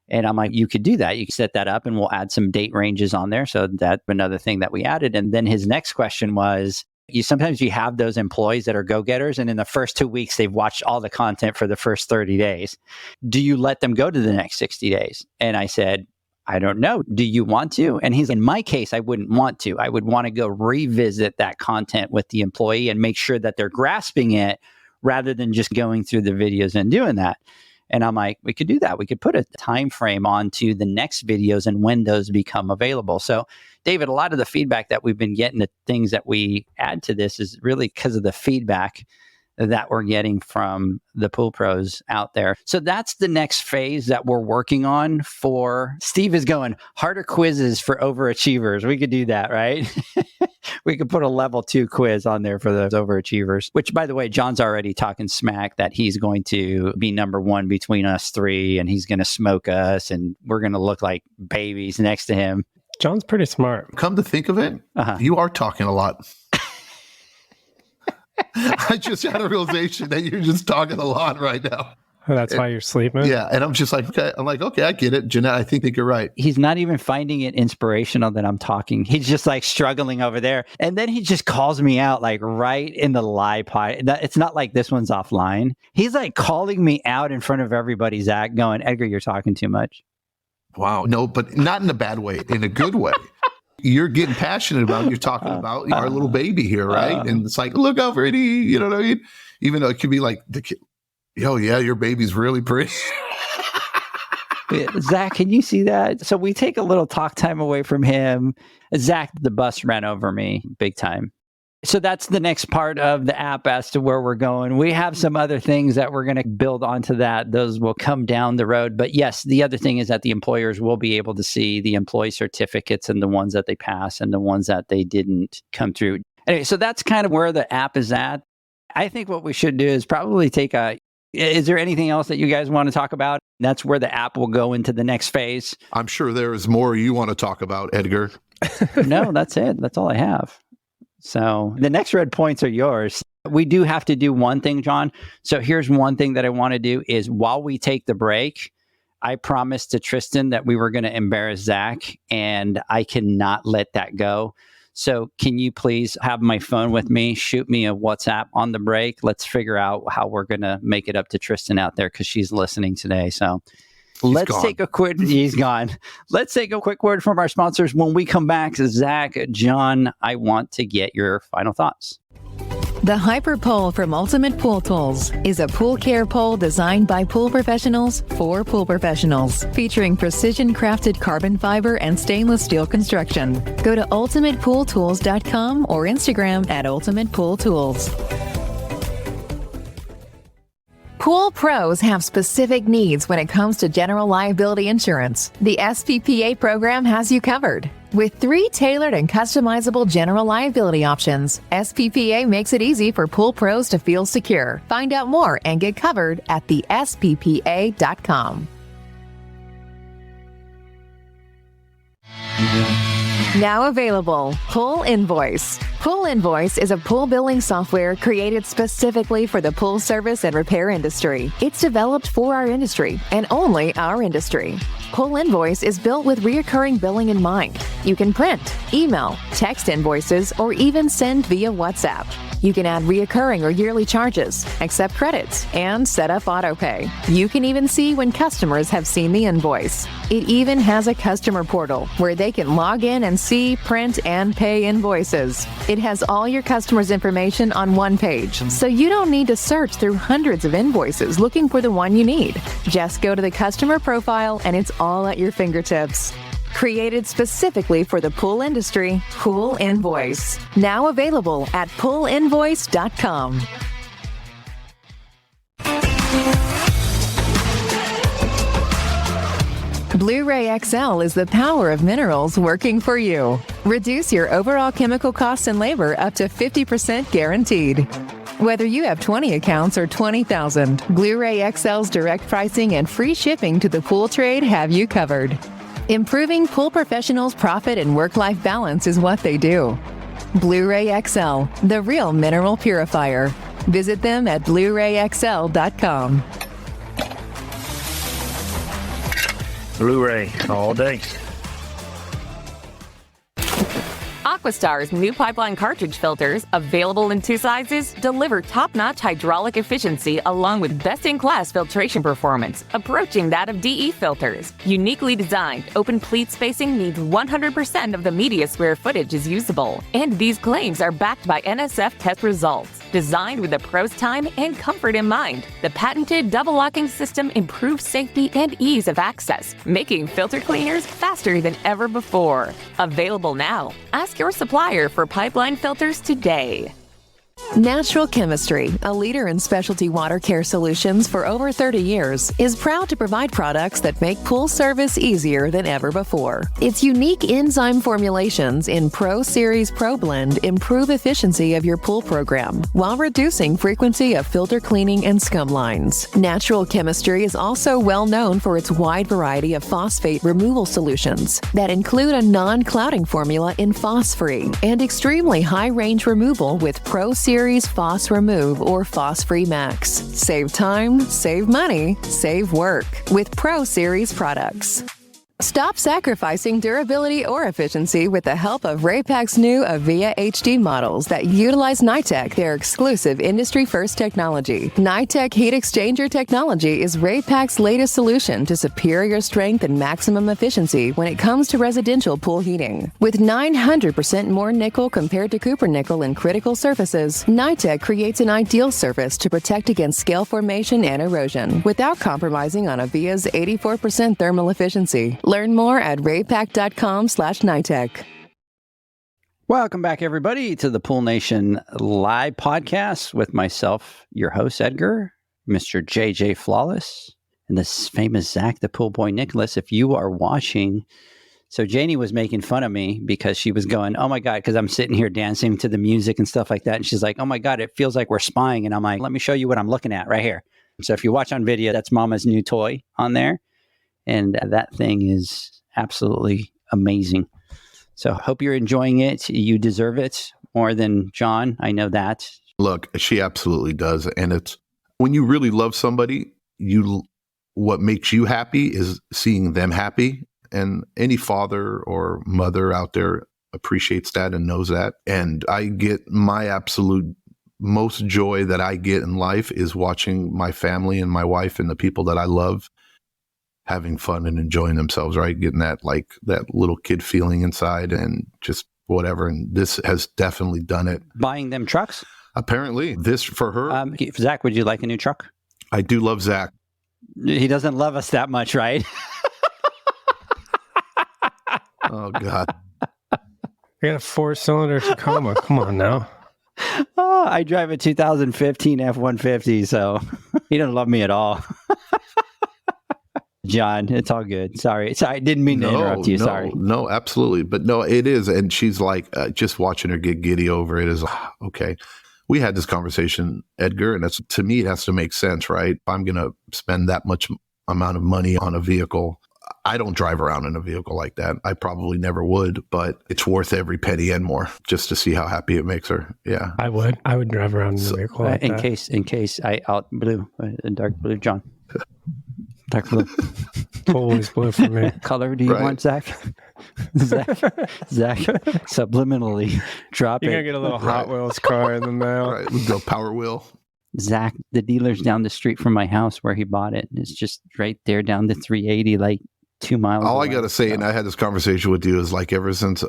And I'm like, you could do that. You can set that up and we'll add some date ranges on there. So that's another thing that we added. And then his next question was, sometimes you have those employees that are go-getters and in the first 2 weeks, they've watched all the content for the first 30 days. Do you let them go to the next 60 days? And I said, I don't know. Do you want to? And he's in my case, I wouldn't want to. I would want to go revisit that content with the employee and make sure that they're grasping it rather than just going through the videos and doing that. And I'm like, we could do that. We could put a time frame onto the next videos and when those become available. So, David, a lot of the feedback that we've been getting, the things that we add to this is really because of the feedback that we're getting from the pool pros out there. So that's the next phase that we're working on for. Steve is going, harder quizzes for overachievers. We could do that, right? We could put a level 2 quiz on there for those overachievers, which, by the way, John's already talking smack that he's going to be number 1 between us 3 and he's going to smoke us and we're going to look like babies next to him. John's pretty smart. Come to think of it, You are talking a lot. I just had a realization that you're just talking a lot right now. That's why you're sleeping? Yeah. And I'm just like, okay. I'm like, okay, I get it. Jeanette, I think you're right. He's not even finding it inspirational that I'm talking. He's just like struggling over there. And then he just calls me out like right in the live pod. It's not like this one's offline. He's like calling me out in front of everybody, Zach, going, Edgar, you're talking too much. Wow. No, but not in a bad way, in a good way. You're getting passionate about, you're talking about our little baby here, right? And it's like, look over it, you know what I mean? Even though it could be like, oh yeah, your baby's really pretty. Zach, can you see that? So we take a little talk time away from him. Zach, the bus ran over me big time. So that's the next part of the app as to where we're going. We have some other things that we're going to build onto that. Those will come down the road. But yes, the other thing is that the employers will be able to see the employee certificates and the ones that they pass and the ones that they didn't come through. Anyway, so that's kind of where the app is at. I think what we should do is probably is there anything else that you guys want to talk about? That's where the app will go into the next phase. I'm sure there is more you want to talk about, Edgar. No, that's it. That's all I have. So the next red points are yours. We do have to do one thing, John. So here's one thing that I want to do is while we take the break, I promised to Tristan that we were going to embarrass Zach, and I cannot let that go. So can you please have my phone with me, shoot me a WhatsApp on the break. Let's figure out how we're going to make it up to Tristan out there because she's listening today. So he's gone. Let's take a quick word from our sponsors. When we come back, Zach, John, I want to get your final thoughts. The Hyper Pole from Ultimate Pool Tools is a pool care pole designed by pool professionals for pool professionals, featuring precision-crafted carbon fiber and stainless steel construction. Go to ultimatepooltools.com or Instagram at Ultimate Pool Tools. Pool pros have specific needs when it comes to general liability insurance. The SPPA program has you covered. With 3 tailored and customizable general liability options, SPPA makes it easy for pool pros to feel secure. Find out more and get covered at thesppa.com. Now available, Pool Invoice. Pool Invoice is a pool billing software created specifically for the pool service and repair industry. It's developed for our industry and only our industry. Pool Invoice is built with reoccurring billing in mind. You can print, email, text invoices, or even send via WhatsApp. You can add reoccurring or yearly charges, accept credits, and set up autopay. You can even see when customers have seen the invoice. It even has a customer portal where they can log in and see, print, and pay invoices. It has all your customers' information on one page, so you don't need to search through hundreds of invoices looking for the one you need. Just go to the customer profile and it's all at your fingertips. Created specifically for the pool industry, Pool Invoice. Now available at poolinvoice.com. Blueray XL is the power of minerals working for you. Reduce your overall chemical costs and labor up to 50% guaranteed. Whether you have 20 accounts or 20,000, Blueray XL's direct pricing and free shipping to the pool trade have you covered. Improving pool professionals' profit and work-life balance is what they do. Blueray XL, the real mineral purifier. Visit them at BlueRayXL.com. Blueray all day. AquaStar's new pipeline cartridge filters, available in 2 sizes, deliver top-notch hydraulic efficiency along with best-in-class filtration performance, approaching that of DE filters. Uniquely designed, open pleat spacing means 100% of the media square footage is usable. And these claims are backed by NSF test results. Designed with the pro's time and comfort in mind, the patented double-locking system improves safety and ease of access, making filter cleaners faster than ever before. Available now. Ask your supplier for pipeline filters today. Natural Chemistry, a leader in specialty water care solutions for over 30 years, is proud to provide products that make pool service easier than ever before. Its unique enzyme formulations in Pro Series Pro Blend improve efficiency of your pool program while reducing frequency of filter cleaning and scum lines. Natural Chemistry is also well known for its wide variety of phosphate removal solutions that include a non-clouding formula in Phos-Free and extremely high-range removal with Pro Series Phos Remove or Phos-Free Max. Save time, save money, save work with Pro Series products. Stop sacrificing durability or efficiency with the help of Raypak's new Avia HD models that utilize NITEC, their exclusive industry-first technology. NITEC heat exchanger technology is Raypak's latest solution to superior strength and maximum efficiency when it comes to residential pool heating. With 900% more nickel compared to copper nickel in critical surfaces, NITEC creates an ideal surface to protect against scale formation and erosion without compromising on Avia's 84% thermal efficiency. Learn more at raypak.com/NITEC. Welcome back, everybody, to the Pool Nation live podcast with myself, your host, Edgar, Mr. JJ Flawless, and this famous Zach, the pool boy, Nicholas. If you are watching, so Janie was making fun of me because she was going, oh my God, because I'm sitting here dancing to the music and stuff like that. And she's like, oh my God, it feels like we're spying. And I'm like, let me show you what I'm looking at right here. So if you watch on video, that's Mama's new toy on there. And that thing is absolutely amazing. So hope you're enjoying it. You deserve it more than John. I know that. Look, she absolutely does. And it's when you really love somebody, what makes you happy is seeing them happy. And any father or mother out there appreciates that and knows that. And I get my absolute most joy that I get in life is watching my family and my wife and the people that I love having fun and enjoying themselves, right? Getting that little kid feeling inside and just whatever. And this has definitely done it. Buying them trucks? Apparently. This for her. Zach, would you like a new truck? I do love Zach. He doesn't love us that much, right? Oh, God. I got a 4-cylinder Tacoma. Come on now. Oh, I drive a 2015 F-150, so he doesn't love me at all. John, it's all good. Sorry, I didn't mean to interrupt you. Sorry. No, absolutely. But no, it is. And she's like, just watching her get giddy over it is, okay. We had this conversation, Edgar, and to me, it has to make sense, right? If I'm going to spend that much amount of money on a vehicle, I don't drive around in a vehicle like that. I probably never would, but it's worth every penny and more just to see how happy it makes her. Yeah. I would drive around in a vehicle like in that. In case blue, dark blue, John. Dark blue. Always blue for me. Color do you want, Zach? Zach, subliminally drop it. You're going to get a little Hot Wheels car in the mail. Right, we go Power Wheel. Zach, the dealer's down the street from my house where he bought it. It's just right there down the 380, like 2 miles All away. I got to say, and I had this conversation with you, is like ever since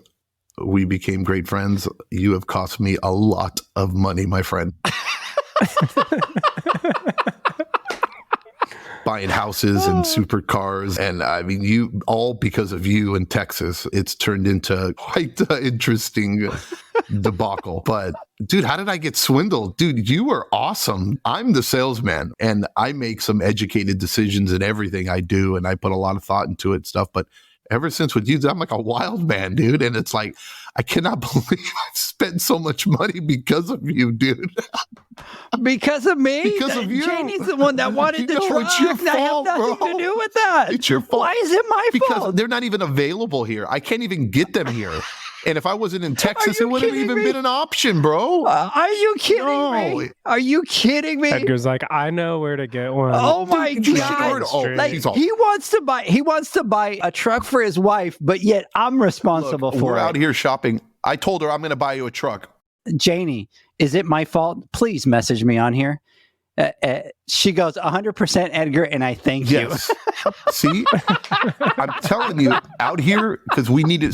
we became great friends, you have cost me a lot of money, my friend. Buying houses and supercars. And I mean, you all because of you in Texas, it's turned into quite an interesting debacle. But dude, how did I get swindled? Dude, you were awesome. I'm the salesman and I make some educated decisions in everything I do. And I put a lot of thought into it and stuff. But ever since with you, I'm like a wild man, dude. And it's like, I cannot believe I've spent so much money because of you, dude. Because of me? Because of you. Janie's the one that wanted the truck. It's your fault, I have nothing bro. to do with that. It's your fault. Why is it my Because fault? they're not even available here. I can't even get them here. And if I wasn't in Texas, it wouldn't even been an option, bro. Are you kidding me? Are you kidding me? Edgar's like, I know where to get one. Oh my God! Like, he wants to buy a truck for his wife, but yet I'm responsible for it. We're out here shopping. I told her I'm going to buy you a truck. Janie, is it my fault? Please message me on here. She goes 100% Edgar, and I thank you. See, I'm telling you, out here, because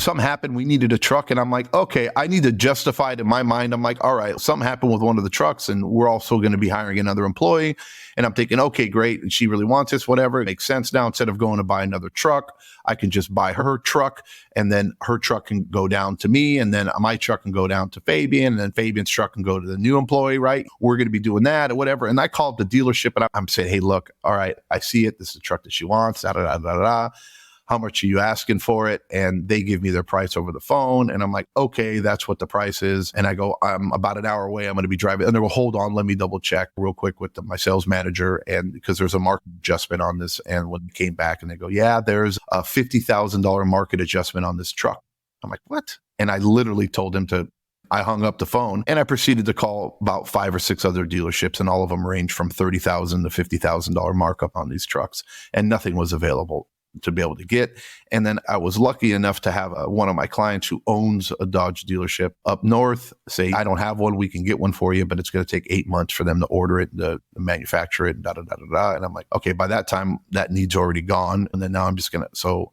something happened, we needed a truck, and I'm like, okay, I need to justify it in my mind. I'm like, all right, something happened with one of the trucks, and we're also going to be hiring another employee. And I'm thinking, okay, great, and she really wants this, whatever. It makes sense now. Instead of going to buy another truck, I can just buy her truck, and then her truck can go down to me, and then my truck can go down to Fabian, and then Fabian's truck can go to the new employee, right? We're going to be doing that or whatever. And I called the dealership, and I'm saying, hey, look, all right, I see it. This is the truck that she wants, da-da-da-da-da. How much are you asking for it? And they give me their price over the phone. And I'm like, okay, that's what the price is. And I go, I'm about an hour away. I'm going to be driving. And they go, hold on, let me double check real quick with my sales manager. And because there's a market adjustment on this. And when we came back and they go, yeah, there's a $50,000 market adjustment on this truck. I'm like, what? And I literally told him I hung up the phone and I proceeded to call about 5 or 6 other dealerships, and all of them range from $30,000 to $50,000 markup on these trucks, and nothing was available to be able to get. And then I was lucky enough to have one of my clients who owns a Dodge dealership up north say, I don't have one, we can get one for you, but it's going to take 8 months for them to order it, to manufacture it, and da-da-da-da-da. And I'm like, okay, by that time, that need's already gone. And then now I'm just going to, so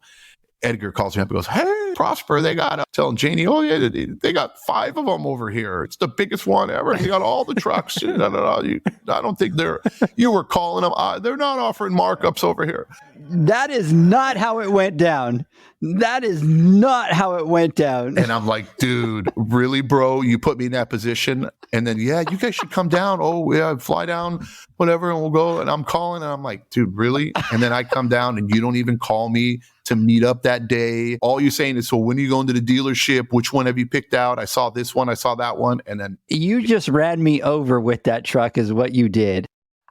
Edgar calls me up and goes, hey, Prosper, they got, telling Janie, oh yeah, they got 5 of them over here. It's the biggest one ever. They got all the trucks. I don't think you were calling them. They're not offering markups over here. That is not how it went down. That is not how it went down. And I'm like, dude, really, bro? You put me in that position? And then, yeah, you guys should come down. Oh, yeah, fly down, whatever, and we'll go. And I'm calling, and I'm like, dude, really? And then I come down, and you don't even call me to meet up that day. All you're saying is, so when are you going to the dealership? Which one have you picked out? I saw this one. I saw that one. And then you just ran me over with that truck is what you did.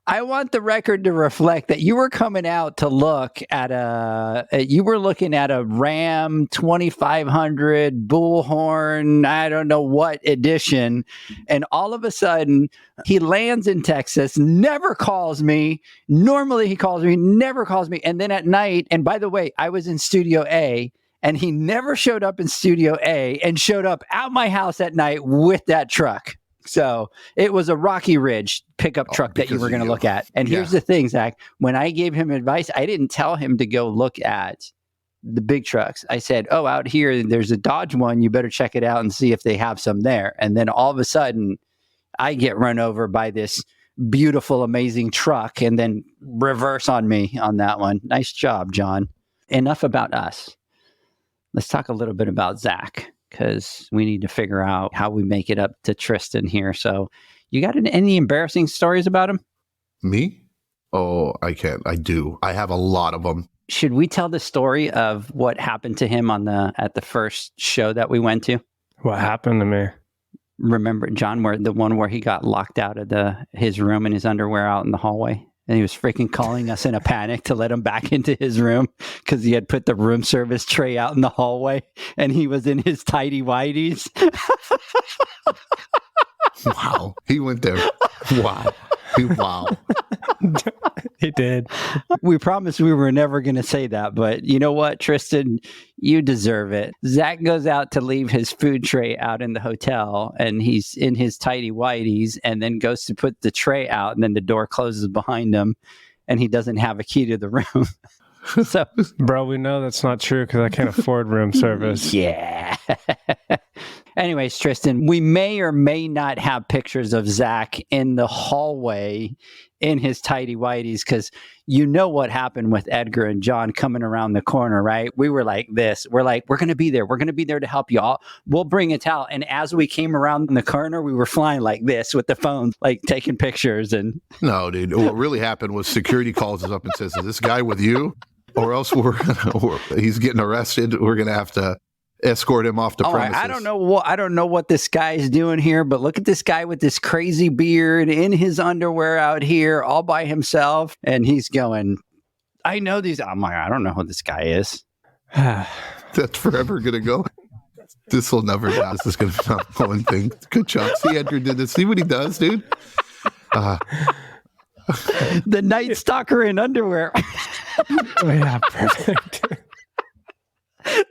I want the record to reflect that you were coming out to look at you were looking at a Ram 2500 Bullhorn, I don't know what edition. And all of a sudden he lands in Texas, never calls me. Normally he calls me, never calls me. And then at night, and by the way, I was in Studio A, and he never showed up in Studio A and showed up at my house at night with that truck. So it was a Rocky Ridge pickup truck that you were going to look at. And here's the thing, Zach, when I gave him advice, I didn't tell him to go look at the big trucks. I said, oh, out here, there's a Dodge one. You better check it out and see if they have some there. And then all of a sudden I get run over by this beautiful, amazing truck and then reverse on me on that one. Nice job, John. Enough about us. Let's talk a little bit about Zach. because we need to figure out how we make it up to Tristan here. So you got any embarrassing stories about him? Me? Oh, I can't. I do. I have a lot of them. Should we tell the story of what happened to him at the first show that we went to? What happened to me? Remember, John, where the one where he got locked out of his room in his underwear out in the hallway? And he was freaking calling us in a panic to let him back into his room because he had put the room service tray out in the hallway and he was in his tidy whities. Wow. He went there. Wow. Wow. He did. We promised we were never going to say that, but you know what, Tristan? You deserve it. Zach goes out to leave his food tray out in the hotel, and he's in his tidy whities, and then goes to put the tray out, and then the door closes behind him, and he doesn't have a key to the room. So, bro, we know that's not true because I can't afford room service. Yeah. Anyways, Tristan, we may or may not have pictures of Zach in the hallway in his tidy whities because you know what happened with Edgar and John coming around the corner, right? We were like this. We're like, we're going to be there. We're going to be there to help y'all. We'll bring a towel. And as we came around the corner, we were flying like this with the phone, like taking pictures. And no, dude. What really happened was security calls us up and says, "Is this guy with you? Or else he's getting arrested. We're going to have to escort him off the premises." I don't know what this guy is doing here, but look at this guy with this crazy beard in his underwear out here all by himself. And he's going, I know these. I'm like, I don't know who this guy is. That's forever going to go. This will never die. This is going to be an ongoing thing. Good job. See, Edgar did this. See what he does, dude? The Night Stalker in underwear. Oh, yeah, perfect.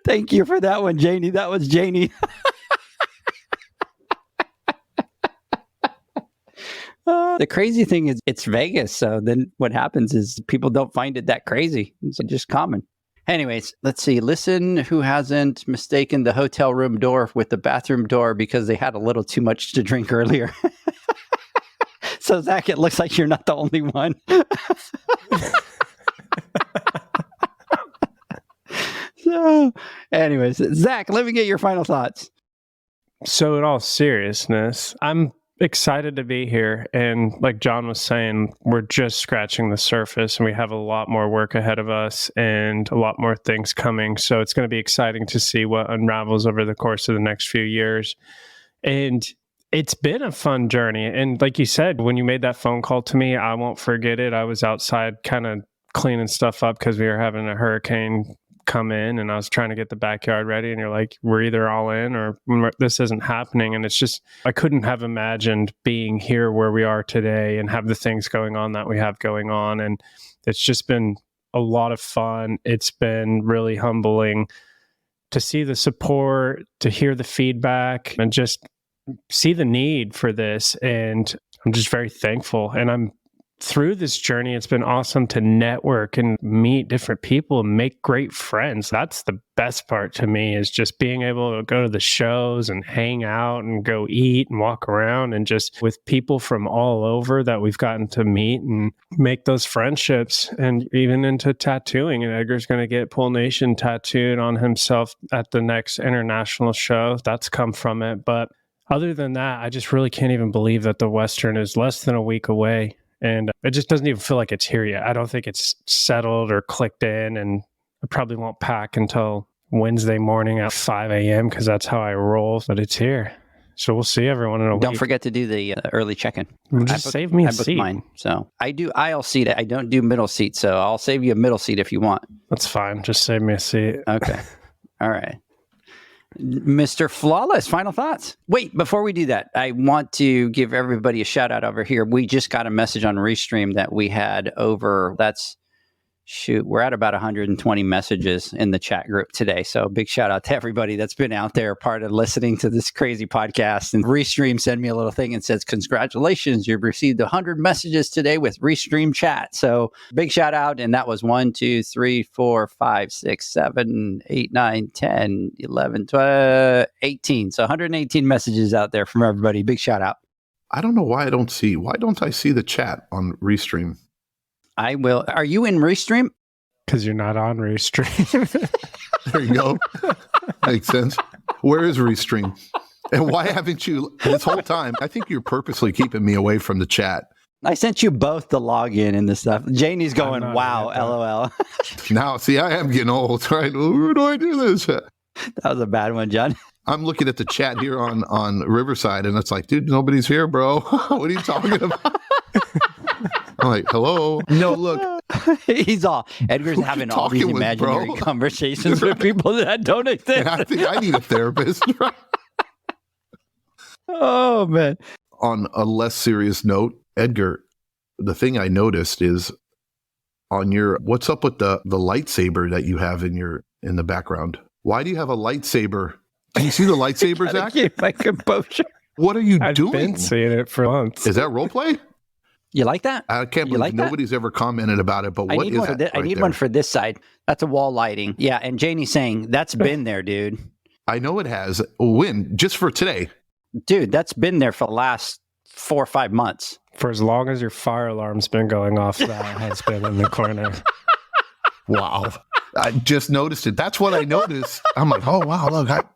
Thank you for that one, Janie. That was Janie. The crazy thing is it's Vegas. So then what happens is people don't find it that crazy. It's just common. Anyways, let's see. Listen, who hasn't mistaken the hotel room door with the bathroom door because they had a little too much to drink earlier. So, Zach, it looks like you're not the only one. So, anyways, Zach, let me get your final thoughts. So in all seriousness, I'm excited to be here. And like John was saying, we're just scratching the surface and we have a lot more work ahead of us and a lot more things coming. So it's going to be exciting to see what unravels over the course of the next few years. And it's been a fun journey. And like you said, when you made that phone call to me, I won't forget it. I was outside kind of cleaning stuff up because we were having a hurricane come in and I was trying to get the backyard ready, and you're like, we're either all in or this isn't happening. And it's just, I couldn't have imagined being here where we are today and have the things going on that we have going on. And it's just been a lot of fun. It's been really humbling to see the support, to hear the feedback, and just see the need for this. And I'm just very thankful. And through this journey, it's been awesome to network and meet different people and make great friends. That's the best part to me, is just being able to go to the shows and hang out and go eat and walk around, and just with people from all over that we've gotten to meet and make those friendships, and even into tattooing. And Edgar's going to get Pool Nation tattooed on himself at the next international show. That's come from it. But other than that, I just really can't even believe that the Western is less than a week away. And it just doesn't even feel like it's here yet. I don't think it's settled or clicked in, and I probably won't pack until Wednesday morning at 5 a.m. because that's how I roll, but it's here. So we'll see everyone in a week. Don't forget to do the early check-in. Just save me a seat. Mine, so I do aisle seat. I don't do middle seat, so I'll save you a middle seat if you want. That's fine. Just save me a seat. Okay. All right. Mr. Flawless, final thoughts. Wait, before we do that, I want to give everybody a shout out over here. We just got a message on Restream that we had over, we're at about 120 messages in the chat group today. So big shout out to everybody that's been out there, part of listening to this crazy podcast. And Restream sent me a little thing and says, congratulations, you've received 100 messages today with Restream chat. So big shout out. And that was 1, 2, 3, 4, 5, 6, 7, 8, 9, 10, 11, 12, 18. So 118 messages out there from everybody. Big shout out. I don't know why don't I see the chat on Restream? I will. Are you in Restream? Because you're not on Restream. There you go. Makes sense. Where is Restream? And why haven't you this whole time? I think you're purposely keeping me away from the chat. I sent you both the login and the stuff. Janie's going, wow, LOL. Now, see, I am getting old, right? Where do I do this? That was a bad one, John. I'm looking at the chat here on Riverside, and it's like, dude, nobody's here, bro. What are you talking about? I'm like, hello. No, look. He's all, Edgar's having all these imaginary conversations with people that don't exist. And I think I need a therapist. Right? Oh, man. On a less serious note, Edgar, the thing I noticed is on your, what's up with the lightsaber that you have in the background? Why do you have a lightsaber? Do you see the lightsaber, Zach? Keep my composure. What are you doing? I've been seeing it for months. Is that role play? You like that? I can't believe nobody's ever commented about it, but what is that? I need one for this side. That's a wall lighting. Yeah, and Janie's saying, that's been there, dude. I know it has. When? Just for today? Dude, that's been there for the last 4 or 5 months. For as long as your fire alarm's been going off, that has been in the corner. Wow. I just noticed it. That's what I noticed. I'm like, oh, wow, look.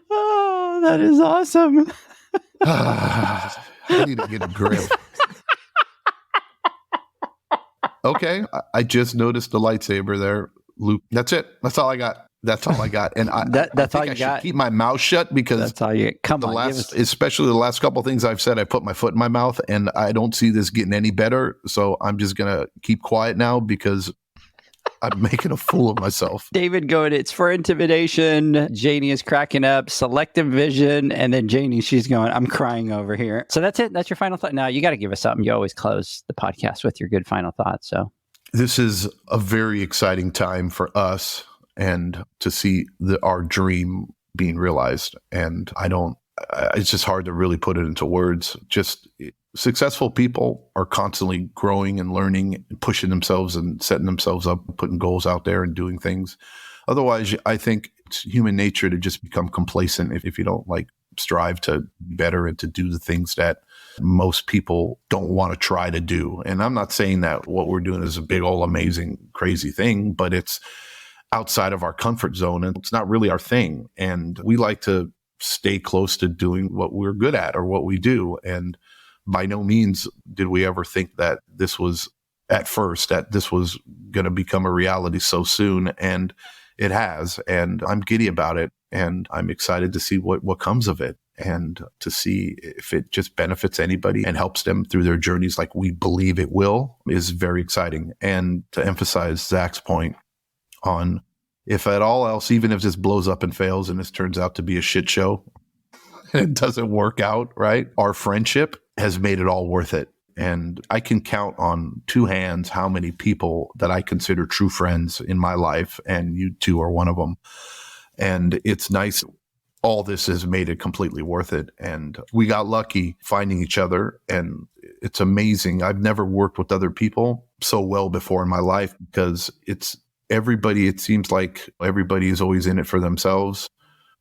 Oh, that is awesome. I need to get a grip. Okay. I just noticed the lightsaber there, Luke. That's it. That's all I got. That's all I got. And that's all you got. Keep my mouth shut because that's all you get. Especially the last couple of things I've said, I put my foot in my mouth and I don't see this getting any better. So I'm just going to keep quiet now because I'm making a fool of myself. David going, it's for intimidation. Janie is cracking up. Selective vision. And then Janie, she's going, I'm crying over here. So that's it. That's your final thought. Now you got to give us something. You always close the podcast with your good final thoughts. So this is a very exciting time for us and to see our dream being realized. And it's just hard to really put it into words. Just successful people are constantly growing and learning and pushing themselves and setting themselves up, putting goals out there and doing things. Otherwise, I think it's human nature to just become complacent if you don't strive to be better and to do the things that most people don't want to try to do. And I'm not saying that what we're doing is a big, old, amazing, crazy thing, but it's outside of our comfort zone and it's not really our thing. And we like to stay close to doing what we're good at or what we do. And by no means did we ever think that this was going to become a reality so soon. And it has. And I'm giddy about it. And I'm excited to see what comes of it and to see if it just benefits anybody and helps them through their journeys like we believe it will is very exciting. And to emphasize Zach's point on, if at all else, even if this blows up and fails and this turns out to be a shit show and it doesn't work out, right? Our friendship has made it all worth it. And I can count on 2 hands how many people that I consider true friends in my life, and you two are one of them. And it's nice. All this has made it completely worth it. And we got lucky finding each other. And it's amazing. I've never worked with other people so well before in my life because it seems like everybody is always in it for themselves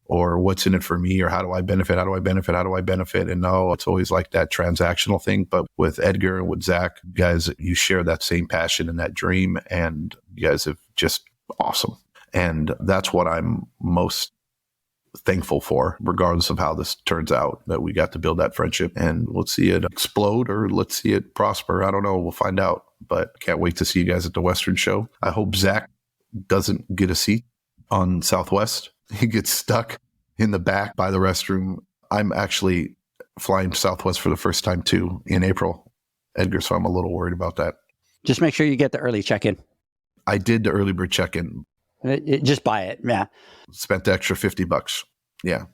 or what's in it for me or how do I benefit? And no, it's always like that transactional thing. But with Edgar and with Zach, guys, you share that same passion and that dream and you guys have just awesome. And that's what I'm most thankful for, regardless of how this turns out, that we got to build that friendship and let's see it explode or let's see it prosper. I don't know. We'll find out, but can't wait to see you guys at the Western show. I hope Zach doesn't get a seat on Southwest. He gets stuck in the back by the restroom. I'm actually flying Southwest for the first time too in April, Edgar, so I'm a little worried about that. Just make sure you get the early check-in. I did the early bird check-in. Just buy it. Yeah. Spent the extra $50. Yeah.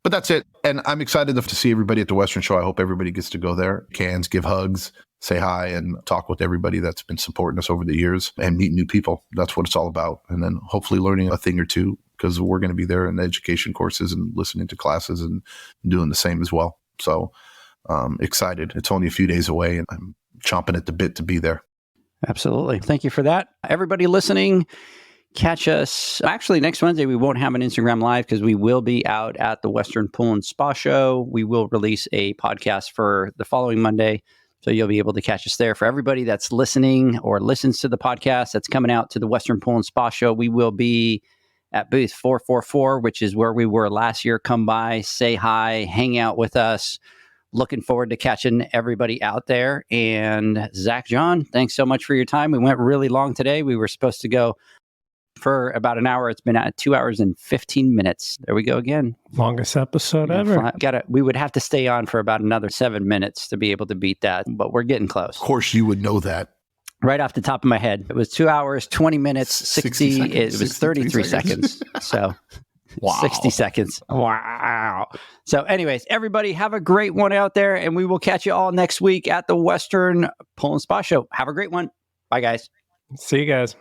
But that's it. And I'm excited to see everybody at the Western show. I hope everybody gets to go there. Cans, give hugs, say hi, and talk with everybody that's been supporting us over the years and meet new people. That's what it's all about. And then hopefully learning a thing or two because we're going to be there in the education courses and listening to classes and doing the same as well. So excited. It's only a few days away and I'm chomping at the bit to be there. Absolutely. Thank you for that. Everybody listening, catch us. Actually, next Wednesday, we won't have an Instagram Live because we will be out at the Western Pool and Spa Show. We will release a podcast for the following Monday. So you'll be able to catch us there. For everybody that's listening or listens to the podcast that's coming out to the Western Pool and Spa Show, we will be at booth 444, which is where we were last year. Come by, say hi, hang out with us. Looking forward to catching everybody out there. And Zach, John, thanks so much for your time. We went really long today. We were supposed to go for about an hour. It's been at 2 hours and 15 minutes. There we go again. Longest episode ever. We would have to stay on for about another 7 minutes to be able to beat that, but we're getting close. Of course, you would know that. Right off the top of my head. It was 2 hours, 20 minutes, 60 seconds, it was 33 seconds. So wow. 60 seconds. Wow. So anyways, everybody have a great one out there, and we will catch you all next week at the Western Pool and Spa Show. Have a great one. Bye, guys. See you guys.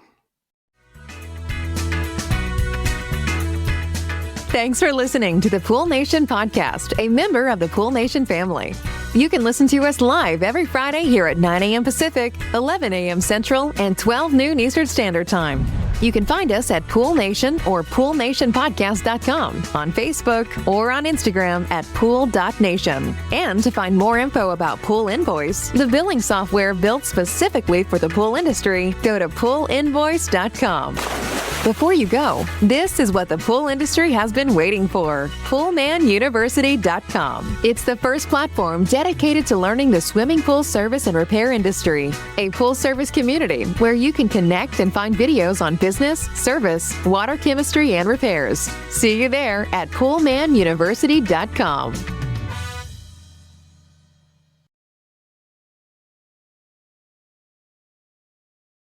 Thanks for listening to the Pool Nation podcast, a member of the Pool Nation family. You can listen to us live every Friday here at 9 a.m. Pacific, 11 a.m. Central, and 12 noon Eastern Standard Time. You can find us at Pool Nation or PoolNationPodcast.com, on Facebook, or on Instagram at pool.nation. And to find more info about Pool Invoice, the billing software built specifically for the pool industry, go to PoolInvoice.com. Before you go, this is what the pool industry has been waiting for. PoolmanUniversity.com. It's the first platform dedicated to learning the swimming pool service and repair industry. A pool service community where you can connect and find videos on business, service, water chemistry, and repairs. See you there at PoolmanUniversity.com.